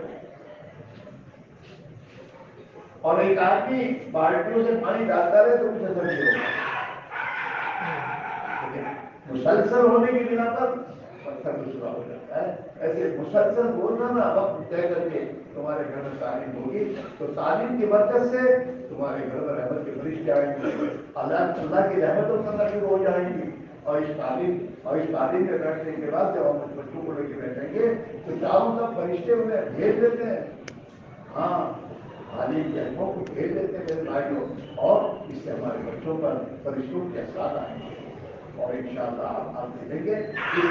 اور ایک آدمی بالٹیوں سے پانی ڈالتا رہے تو کچھ اثر نہیں ہوگا، مسلسل ہونے کی بنا پر پتھر دوسرا ہو جاتا ہے۔ ایسے مسلسل بولنا نا وقت طے کر کے تمہارے گھر میں تعلیم ہوگی تو تعلیم کی برکت سے تمہارے گھر میں رحمت کے فرشتے آئیں گے، اللہ کی رحمت اترنا شروع ہو جائیں گی۔ اور اس تعلیم میں بیٹھنے کے بعد جب ہم بچوں کو لے کے بیٹھیں گے تو چاروں طرف فرشتے انہیں بھیج دیتے ہیں۔ ہاں، تعلیم کے علموں کو بھیج دیتے ہیں میرے بھائیوں، اور اس سے ہمارے بچوں پر فرشتوں کے اثرات آئیں گے۔ اور انشاءاللہ آپ دیکھیں گے کہ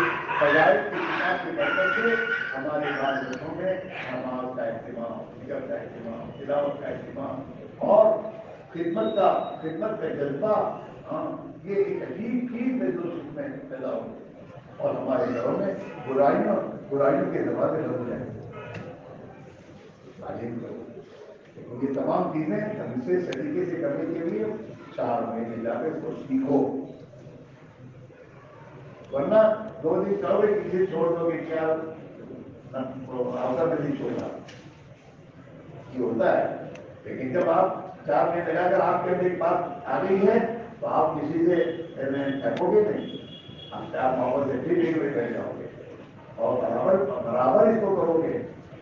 فضائل کی کتاب کی برکت سے ہمارے بال بچوں میں نماز کا اہتمام، ذکر کا اہتمام، تلاوت کا اہتمام اور خدمت کا جذبہ، ہاں، یہ ایک عجیب چیز میں جو اس میں پیدا ہو اور ہمارے گھروں میں برائیوں کے دروازے بند ہو جائیں گے۔ تعلیم کرو، یہ تمام چیزیں ڈھنگ سے طریقے سے کرنے کے لیے 4 مہینے جا کے اس کو سیکھو، ورنہ 2 دن کرو گے کسی چھوڑ دو گے، کیا آسا میں نہیں چھوڑا، یہ ہوتا ہے۔ لیکن جب آپ 4 مہینے لگا کر آپ کے اندر ایک بات آ گئی ہے تو آپ کسی سے پھینکو گے نہیں، آپ 4 محبت سے پھر ایک رہ جاؤ گے اور برابر اس کو کرو گے،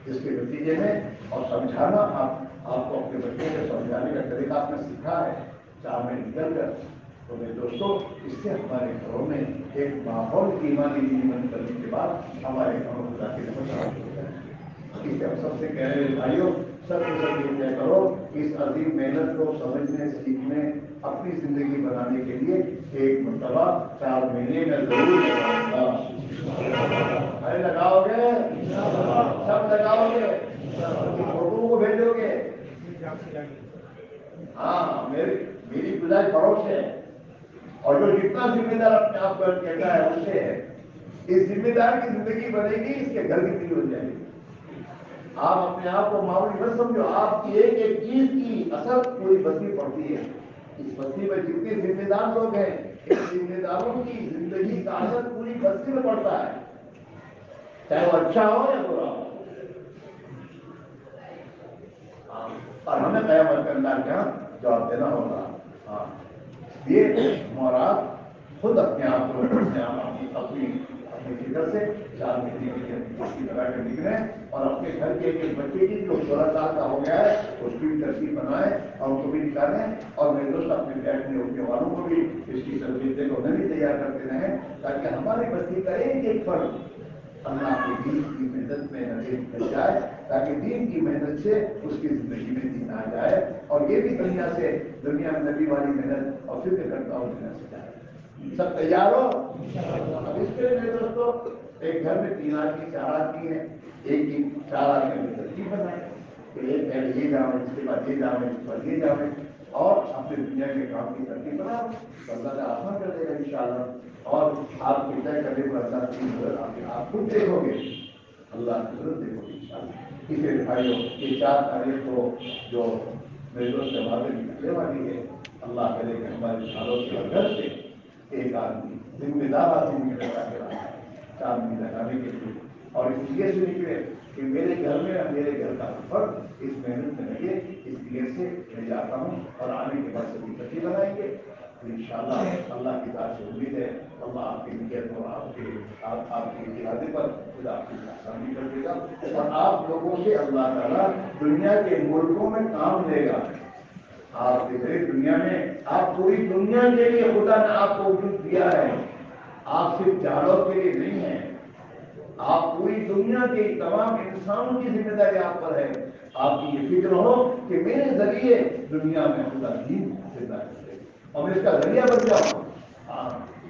جس کے نتیجے میں اور سمجھانا آپ کو اپنے بچوں کو سمجھانے کا طریقہ آپ نے سیکھا ہے 4 مہینے نکل کر، تو میرے دوستوں اس سے ہمارے گھروں میں ایک ماحول ایمانی بند کرنے کے بعد ہمارے گھروں خدا کی رحمت حاصل ہو جائے گی۔ اس لیے ہم سب سے کہہ رہے ہیں بھائیوں، سب کے سب یہ طے کرو اس عظیم محنت کو سمجھنے سیکھنے اپنی زندگی بنانے کے لیے ایک مرتبہ 4 مہینے میں ضرور لگاؤں گا۔ ارے لگاؤ گے، سب لگاؤ گے، فوٹو کو بھیجو گے؟ ہاں، میری گزارش پڑوس ہے، اور جو جتنا ذمہ دار اپنے آپ کو کہتا ہے اس سے ہے، اس ذمہ دار کی زندگی بنے گی، اس کے گھر کی ہو جائے گی۔ آپ اپنے آپ کو معمولی مت سمجھو، آپ کی ایک ایک چیز کی اثر پوری بستی پڑتی ہے۔ اس بستی میں جتنے ذمہ دار لوگ ہیں، ان ذمہ داروں کی زندگی کا اثر پوری بستی میں پڑتا ہے، چاہے وہ اچھا ہو یا برا ہو۔ اور ہمیں قیامت کرنا کیا جواب دینا ہوگا۔ ہاں، یہ مراد خود اپنے آپ کو اپنی فکر سے 4 مہینے کے لیے اپنی لگا کر نکلے اور اپنے گھر کے ایک بچے کی جو 16 سال کا ہو گیا ہے اس کی بھی ترتیب بنائیں اور ان کو بھی نکالیں، اور میرے دوست اپنے بیٹھنے اٹھنے والوں کو بھی اس کی تربیتیں کو بھی تیار کرتے رہیں، تاکہ ہماری بستی کا ایک فرد اللہ کے دین کی محنت میں لگے مل جائے، تاکہ دین کی محنت سے اس کی زندگی میں دین آ جائے، اور یہ بھی دنیا میں نبی والی محنت اور فکر کرتا ہوں دنیا سے جائے۔ سب تیار ہو؟ اب اس کے لیے میرے دوستوں ایک گھر میں 3 آدمی 4 آدمی ہیں، ایک کی 4 آدمی میں ترتیب بنائیں کہ ایک پہلے یہ جاؤں، اس کے بعد یہ جاؤں، اس کے بعد یہ جاؤں، اور اپنے دنیا کے کام کی ترتیب بناؤ تو اللہ کا آسان کر دے گا انشاءاللہ۔ اور آپ کی طے کرنے پر اللہ کی مدد آپ خود دیکھو گے، اللہ کی مدد دیکھو گے انشاءاللہ۔ اس لیے بھائیوں یہ 4 تاریخ کو جو میرے دوست سے باتیں نکلنے والی ہے، اللہ کرے کہ ہمارے سالوں کے گھر سے ایک آدمی ذمہ دار آدمی نکلتا کے رہا ہے 4 مہینے لگانے کے لیے، اور اس لیے سے نکلے کہ میرے گھر میں اور میرے گھر کا فرد اس محنت میں لگے، اس لیے سے میں جاتا ہوں، اور آنے کے بعد سبھی بچے بنائیں گے انشاءاللہ۔ اللہ کی ذات سے امید ہے اللہ آپ کی نیت اور آپ کے ارادے پر خدا آپ کی آسانی کر دے گا، اور آپ لوگوں سے اللہ تعالیٰ دنیا کے ملکوں میں کام لے گا۔ آپ دیکھ دنیا میں آپ پوری دنیا کے لیے خدا نے آپ کو وجود دیا ہے، آپ صرف جانوروں کے لیے نہیں ہیں، آپ پوری دنیا کے تمام انسانوں کی ذمہ داری آپ پر ہے۔ آپ کی یہ فکر ہو کہ میرے ذریعے دنیا میں خدا دین زندہ کرے اور میں اس کا ذریعہ بن جاؤں۔ ہاں،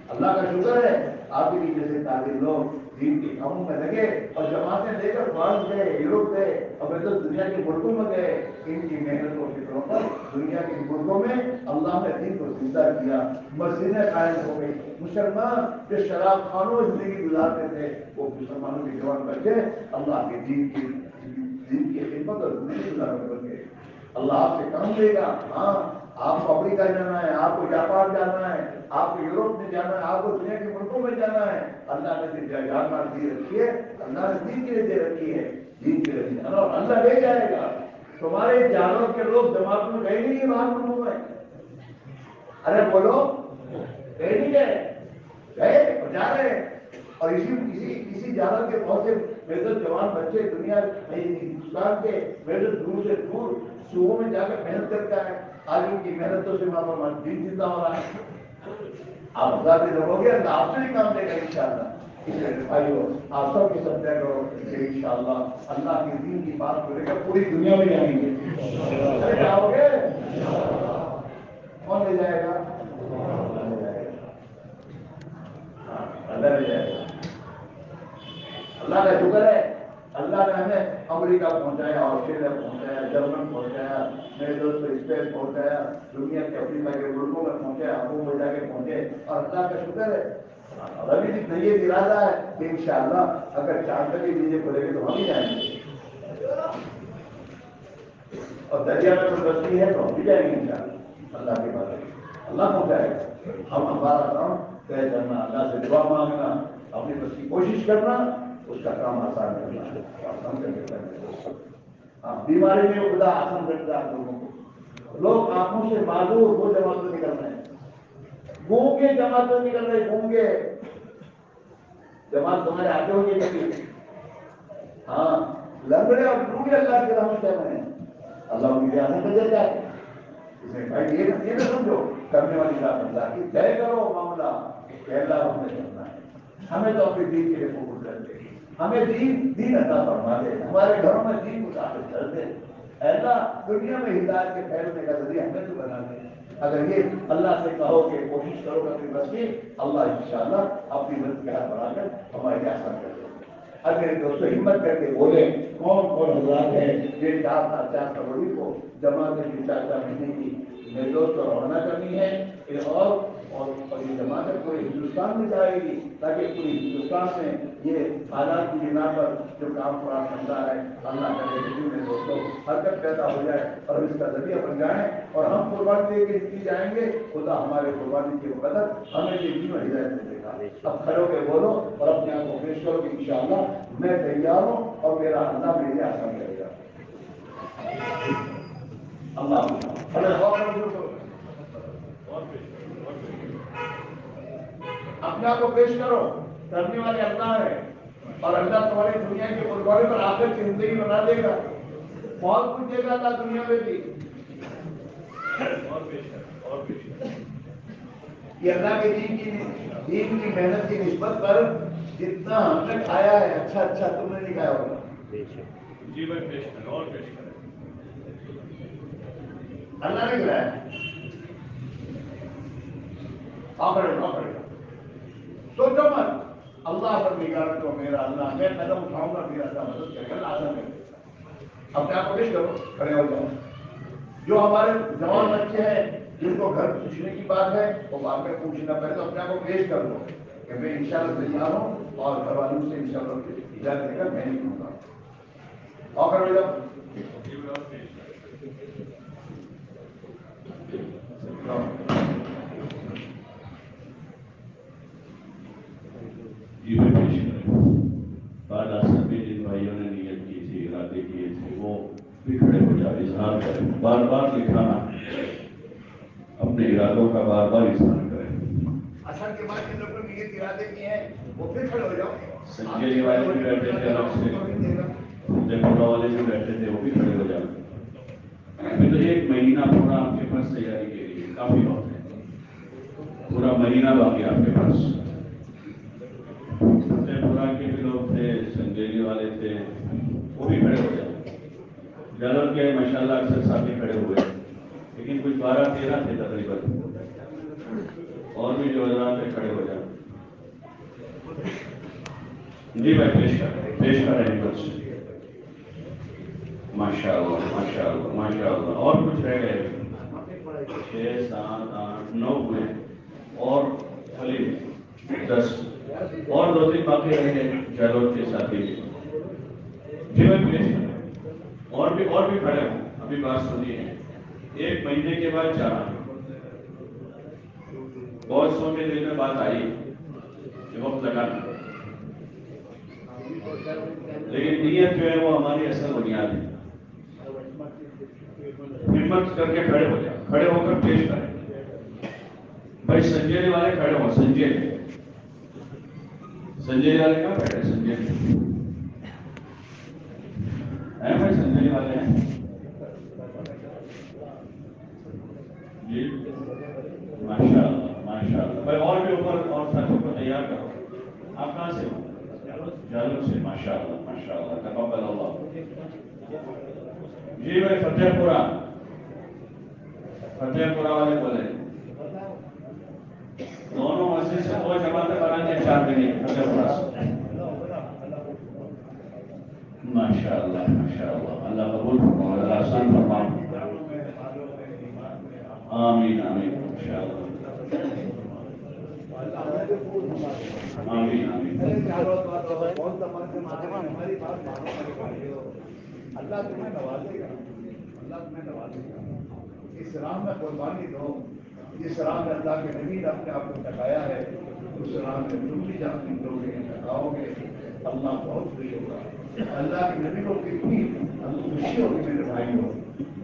اللہ کا شکر ہے آپ کی جیسے طالب لوگ دین کے کاموں میں لگے اور جماعتیں لے کر فرانس گئے، یوروپ گئے، اور میں تو دنیا کے ملکوں میں گئے، ان کی محنت و فکروں پر دنیا کے ملکوں میں اللہ نے دین کو زندہ کیا، مسجدیں قائم ہو گئی، مسلمان جو شراب خانوں میں زندگی گزارتے تھے وہ مسلمانوں کے جوان بچے اللہ کے دین کی خدمت اور زندگی گزارنے بن گئے۔ اللہ آپ سے کام لے گا۔ ہاں، آپ کو افریقہ جانا ہے، آپ کو جاپان جانا ہے، آپ کو یوروپ میں جانا ہے، آپ کو دنیا کے ملکوں میں جانا ہے، اللہ نے جانا دی رکھی ہے، اللہ نے دین کے لیے دے رکھی ہے، دین کے لیے اور اللہ لے جائے گا۔ تمہارے جانور کے لوگ جماعت میں گئے نہیں باہر ملکوں میں؟ ارے بولو، گئے نہیں گئے اور جا رہے ہیں، اور اسی جانور کے بہت سے میرے جوان بچے دنیا ہندوستان کے میرے دور سے دور صوبوں میں جا کر محنت کرتا ہے، آج ان کی محنتوں سے وہاں پر دین زندہ ہو رہا ہے۔ آپ خدا سے رہو گے، اللہ آپ سے بھی کام دے گا انشاءاللہ۔ اس لیے بھائیو آپ سب کے سب طے کرو کہ انشاءاللہ اللہ کے دین کی بات کو لے کر پوری دنیا میں جائیں گے۔ ارے جاؤ گے؟ کون لے جائے گا؟ اللہ لے جائے گا۔ ہاں، اللہ لے جائے گا۔ اللہ کا شکر ہے اللہ نے ہمیں امریکہ پہنچایا، آسٹریلیا پہنچایا، جرمن پہنچایا، میرے دوست اسپین پہنچایا، دنیا کے افریقہ کے ملکوں میں پہنچایا، ہم کو جا کے پہنچے، اور اللہ کا شکر ہے ابھی بھی یہ ارادہ ہے کہ انشاءاللہ اگر چاند تک ویزے کھلے گے تو ہم ہی جائیں گے، اور دریا میں کوئی بستی ہے تو ہم بھی جائیں گے انشاءاللہ۔ اللہ کے بات اللہ پہنچائے گا، ہم ہمارا کام طے کرنا، اللہ سے دعا مانگنا، اپنی بس کی کوشش کرنا، اس کا کام آسان کرنا ہے، آسان کر دیتا ہے۔ ہاں، بیماری میں خدا آسان کرتا ہے آپ لوگوں کو، لوگ آنکھوں سے معذور وہ جماعتیں نکل رہے ہیں، گونگے جماعتیں نکل رہے ہیں، گونگے جماعت تمہارے آگے ہو گئی، ہاں لنگڑے اور لوگے اللہ کی رحمت کر رہے ہیں، اللہ ان کی آنے دے دیتا ہے۔ اس میں بھائی یہ نہ سمجھو کرنے والی بات اللہ کی، طے کرو معاملہ کہ اللہ ہم نے کرنا ہے، ہمیں تو اپنے دین کے لیے قبول کر دے، ہمیں دین عطا فرما دے، ہمارے گھروں میں دین کو ثابت کر دے، اللہ دنیا میں ہدایت کے پھیلنے کا ذریعہ ہمیں تو بنا دے۔ اگر یہ اللہ سے کہو کہ کوشش کرو گے اپنی بس کی، اللہ انشاءاللہ اپنی مدد کے ہاتھ بنا کر ہماری آسان کر دے۔ اب میرے دوستوں ہمت کر کے بولے کون کون حضرات ہیں جن 4 کروڑی کو جمع کر کے 4 مہینے کی میرے دوست کو روانہ کرنی ہے، اور یہ جماعت پورے ہندوستان میں جائے گی تاکہ پورے ہندوستان میں یہ حالات کی بنا پر جو کام پورا کرتا ہے اللہ کرے کہ میرے دوستوں حرکت پیدا ہو جائے اور اس کا ذریعہ بن جائیں اور ہم قربانی دے کے جائیں گے، خدا ہمارے قربانی کی مقدر ہمیں یہ دین و ہدایت دے گا۔ اب کھڑے ہو کے بولو اور اپنے آپ کو پیش کرو کہ انشاءاللہ میں تیار ہوں اور میرا اللہ میرے آسان کرے گا۔ اپنے آپ کو پیش کرو، کرنے والے اللہ ہے اور اللہ تمہاری دنیا کی قربانی پر آخر کی زندگی بنا دے گا، بہت کچھ دے گا اللہ دنیا میں بھی۔ یہ اللہ کے دین کی محنت کی نسبت پر جتنا ہم نے کھایا ہے اچھا تم نے نہیں کھایا ہوگا۔ جی بھائی پیش کریں اور پیش کریں۔ اللہ نے کھلایا سوچو مت، اللہ پر نگاہ رکھو، میرا اللہ میں قدم اٹھاؤں گا میرا اللہ مدد کرے گا، آسان کرے گا۔ اپنے آپ کو پیش کرو، کھڑے ہو جاؤ۔ جو ہمارے جوان بچے ہیں جن کو گھر پوچھنے کی بات ہے وہ بعد میں پوچھنا پڑے تو اپنے آپ کو پیش کر دو کہ میں انشاءاللہ تیار ہوں اور گھر والوں سے انشاءاللہ اجازت دے کر میں نہیں دوں گا۔ اور کھڑے ہو جاؤ۔ جی میں پیش کریں۔ بعد اصل میں جن بھائیوں نے نیت کی تھی، ارادے کیے تھے، وہ بھی کھڑے ہو جائے، اظہار کریں، بار بار لکھانا، اپنے ارادوں کا بار بار اظہار کریں۔ اصل کے بعد جن لوگوں نے نیت ارادے کیے ہیں وہ پھر کھڑے ہو جاؤ۔ سنجے والے بھی بیٹھے تھے الگ سے، دیپولا والے بھی بیٹھے تھے، وہ بھی کھڑے ہو جائیں۔ ابھی تو 1 مہینہ پورا آپ کے پاس تیاری کے لیے کافی وقت ہے، پورا مہینہ باقی آپ کے پاس۔ دیپولا کے بھی لوگ تھے، سنجیری والے تھے، وہ بھی کھڑے ہو جائیں۔ جلال کے ماشاءاللہ اکثر ساتھی کھڑے ہوئے، لیکن کچھ 12-13 تھے تقریباً، اور بھی جو حضرات تھے کھڑے ہو جائیں۔ جی بھائی پیش کر رہے ہیں بس۔ ماشاءاللہ ماشاءاللہ ماشاءاللہ۔ اور کچھ رہ گئے 6 7 8 9 ہوئے اور خالی 10 اور 2-3 باقی رہ گئے جلال کے ساتھی بھی۔ جی بھائی پیش کر رہے ہیں، اور بھی کھڑے ہوں۔ ابھی بات سنیے، 1 مہینے کے بعد جانا، بہت سو کے دل میں بات آئی کہ وقت لگانا، لیکن نیت جو ہے وہ ہماری اصل بنیاد ہے۔ ہمت کر کے کھڑے ہو جائیں، کھڑے ہو کر پیش کریں۔ بھائی سنجیری والے کھڑے ہو، سنجیری والے کہاں بیٹھے؟ سنجیری ہیں بھائی، سنجیری والے ہیں جی ماشاءاللہ ماشاءاللہ۔ بھائی اور بھی اوپر اور ساتھیوں کو تیار کرو۔ آپ کہاں سے ہو؟ جالب سے، ماشاءاللہ ماشاءاللہ، تقبل اللہ۔ جی بھائی فتح پورہ والے بولے، دونوں مسجد سے 2 جماعتیں بنا کے 4 دن فتح پورہ سے۔ ماشاءاللہ ماشاءاللہ، اللہ قبول فرمائے، اللہ آسان فرمائے۔ آمین آمین انشاءاللہ، آمین آمین۔ اللہ تمہیں نوازے گا، اللہ تمہیں نوازے گا۔ اس راہ میں قربانی دو، جس راہ میں اللہ کے نبی نے اپنے آپ کو ٹکایا ہے، اس راہ میں تم بھی جاتی دو گے، ٹکاؤ گے، اللہ بہت خوش ہوگا۔ اللہ کے نبی کو کتنی خوشی ہوگی میرے بھائی کو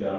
4,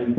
MP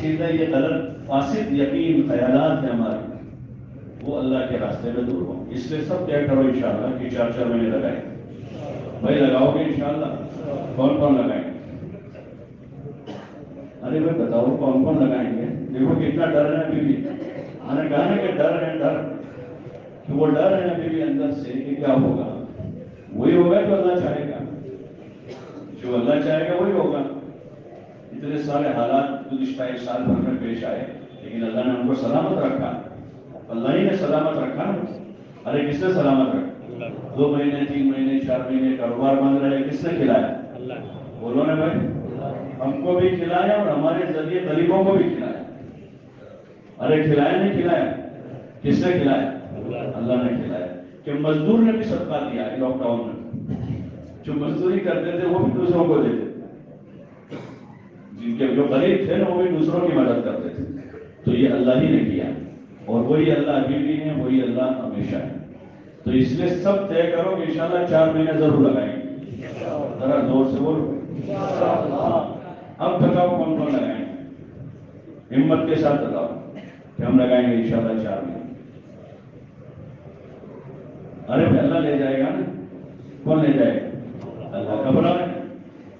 چیزیں یہ غلط فاسد یقین خیالات ہیں ہمارے، وہ اللہ کے راستے میں دور ہوں. اس لیے سب طے کرو انشاءاللہ کہ 4 مہینے لگائیں. بھائی لگاؤ گے انشاءاللہ؟ کون کون لگائیں گے؟ ارے بھائی بتاؤ کون کون لگائیں گے؟ دیکھو کتنا ڈر ہے ابھی بھی. میں نے کہا کہ ڈر ہے، ڈر کہ وہ ڈر ہے ابھی بھی اندر سے کہ کیا ہوگا. وہی ہوگا جو اللہ چاہے گا، جو اللہ چاہے گا وہی ہوگا. اتنے سارے حالات گزشتہ 1 سال بھر میں پیش آئے، لیکن اللہ نے ہم کو سلامت رکھا. اللہ ہی نے سلامت رکھا. ارے کس نے سلامت رکھا؟ 2 مہینے 3 مہینے 4 مہینے کاروبار بند رہے، کس نے کھلایا؟ بولو نا بھائی. ہم کو بھی کھلایا اور ہمارے ذریعے غریبوں کو بھی کھلایا. ارے کھلایا نہیں کھلایا؟ کس نے کھلایا؟ اللہ نے کھلایا. کہ مزدور نے بھی صدقہ دیا ہے لاک ڈاؤن میں. جو مزدوری کرتے تھے وہ بھی دوسروں کو دیتے تھے. جن کے جو غریب تھے نا وہ بھی دوسروں کی مدد کرتے تھے. تو یہ اللہ ہی نے کیا، اور وہی اللہ ابھی بھی ہے، وہی اللہ ہمیشہ ہے. تو اس لیے سب طے کرو کہ انشاءاللہ 4 مہینے ضرور لگائیں گے. ذرا زور سے بولو. اب بتاؤ کون کون لگائیں گے؟ ہمت کے ساتھ بتاؤ کہ ہم لگائیں گے انشاءاللہ 4 مہینے. ارے اللہ لے جائے گا نا. کون لے جائے گا؟ اللہ کا بڑا ہے.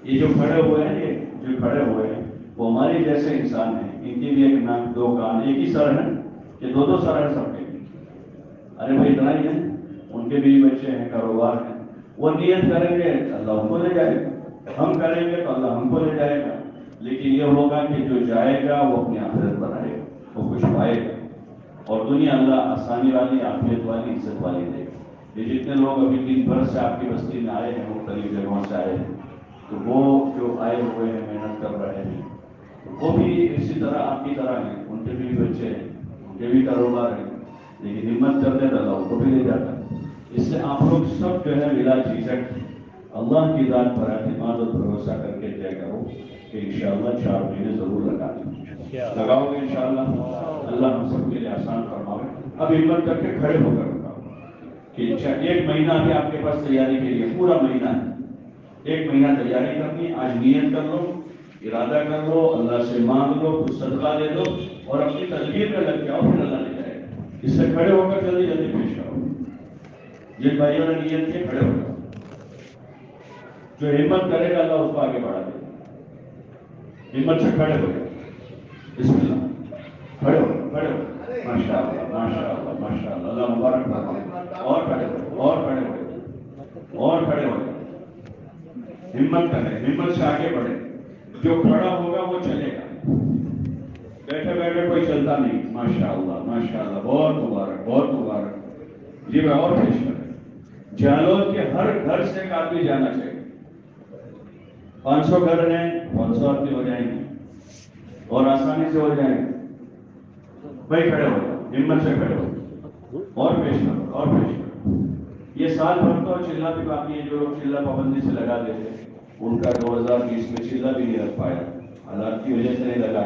یہ جو کھڑے ہوئے ہیں، یہ جو کھڑے ہوئے ہیں وہ ہمارے جیسے انسان ہیں. ان کی بھی 1 ناک 2 کان، ایک ہی سر ہے کہ 2 سر ہیں سب کے. ارے بھائی اتنا ہی ہے. ان کے بھی بچے ہیں، کاروبار ہیں. وہ نیت کریں گے اللہ ان کو لے جائے گا، ہم کریں گے تو اللہ ہم کو لے جائے گا. لیکن یہ ہوگا کہ جو جائے گا وہ اپنی آخرت بنائے گا، وہ کچھ پائے گا. اور دنیا اللہ آسانی والی، عافیت والی، عزت والی دے گا. یہ جتنے لوگ ابھی دن بھر سے آپ کی بستی میں آئے ہیں، مختلف جگہوں سے آئے ہیں، تو وہ جو آئے ہوئے ہیں محنت کر رہے ہیں، وہ بھی اسی طرح آپ کی طرح ہیں. ان کے بھی بچے ہیں، ان کے بھی کاروبار ہیں، لیکن ہمت کرتے تو اللہ ان کو بھی لے جاتا. اس سے آپ لوگ سب جو ہے بلا جھجک اللہ کی ذات پر اعتماد اور بھروسہ کر کے طے کرو کہ انشاءاللہ 4 مہینے ضرور لگا دیں. لگاؤ گے انشاءاللہ؟ اللہ ہم سب کے لیے آسان فرمائے. اب ہمت کر کے کھڑے ہو کر بتاؤ کہ 1 مہینہ بھی آپ کے پاس تیاری کے لیے، پورا مہینہ ہے. 1 مہینہ تیاری کرنی. آج نیت کر لو، ارادہ کر لو، اللہ سے مانگ لو، کچھ صدقہ دے دو اور اپنی تدبیر میں لگ جاؤ، پھر اللہ لے جائے گا. اس سے کھڑے ہو کر جلدی جلدی پیش آؤ. جن بھائیوں نے نیت کی کھڑے ہو جاؤ. جو ہمت کرے گا اللہ اس کو آگے بڑھا دے گا. ہمت سے کھڑے ہو جاؤ. بسم اللہ. کھڑے ہو کھڑے ہو. ماشاء اللہ ماشاء اللہ ماشاء اللہ. اللہ مبارک فرمائے. اور کھڑے ہو، اور کھڑے ہو، اور کھڑے ہو جاؤ. ہمت کرے، ہمت سے آگے بڑھے. جو کھڑا ہوگا وہ چلے گا. بیٹھے بیٹھے کوئی چلتا نہیں. ماشاء اللہ ماشاء اللہ. بہت مبارک بہت مبارک. جی میں اور پیش کریں. جالود کے ہر گھر سے ایک آدمی جانا چاہیے. 500 گھر ہیں، 500 آدمی ہو جائیں گے اور آسانی سے ہو جائیں گے. بھائی کھڑے ہو جاؤ، ہمت سے کھڑے ہو. اور پیش کرو، اور پیش کرو. یہ سال بھر تو چلہ بھی باقی ہے. جو لوگ چلہ پابندی سے لگا دیتے ان کا 2020 میں چلہ بھی نہیں رکھ پایا، حالات کی وجہ سے نہیں لگا.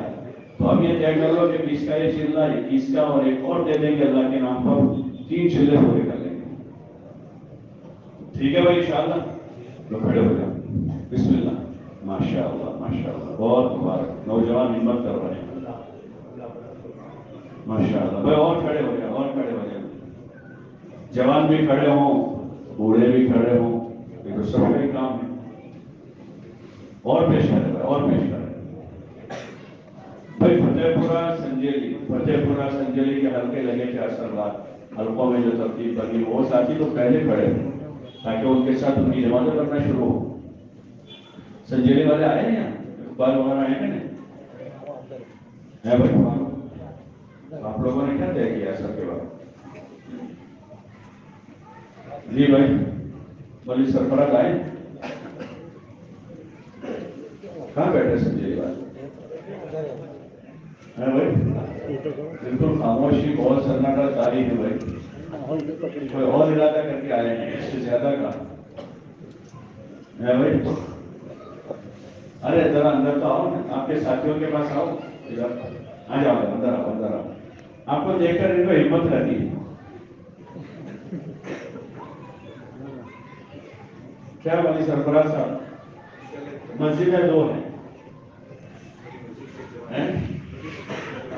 تو اب یہ طے کر لو کہ 20 کا یہ چلہ، 21 کا اور ایک اور دے دیں گے اللہ کے نام پر. 3 چلے پورے کر لیں گے. ٹھیک ہے بھائی انشاءاللہ. تو کھڑے ہو جاؤ. بسم اللہ. ماشاء اللہ ماشاء اللہ. بہت مبارک. نوجوان ہمت کر رہے ہیں. ماشاء اللہ. بھائی اور کھڑے ہو جاؤ، اور کھڑے ہو جاؤ. جوان بھی کھڑے ہوں، بوڑھے بھی کھڑے ہوں. یہ تو سب کا ہی کام ہے. اور پیش کرے، اور پیش کرے. بھائی فتح پورہ سنجیلی، فتح پورہ سنجیلی کے حلقے لگے تھے اثر رات. حلقوں میں جو ترتیب بنی وہ ساتھی تو پہلے کھڑے ہیں تاکہ ان کے ساتھ ان کی نمازیں پڑھنا شروع ہو. سنجیلی والے آئے ہیں، اقبال وغیرہ آئے ہیں بھائی. آپ لوگوں نے کیا طے کیا اثر کے بعد؟ جی بھائی بلی سرفراز آئے. کہاں بیٹھے سنجیلی والے ہیں بھائی؟ بالکل خاموشی، بہت سناٹا تاریخ ہے بھائی. کوئی اور ارادہ کر کے آئے ہیں اس سے زیادہ کا ہے بھائی. ارے ذرا اندر تو آؤ نا، آپ کے ساتھیوں کے پاس آؤ. آ جاؤ اندر آؤ، اندر آؤ. آپ کو دیکھ کر ان کو ہمت رہتی ہے. کیا والی سرفراز صاحب مسجد میں 2 ہیں.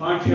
5-6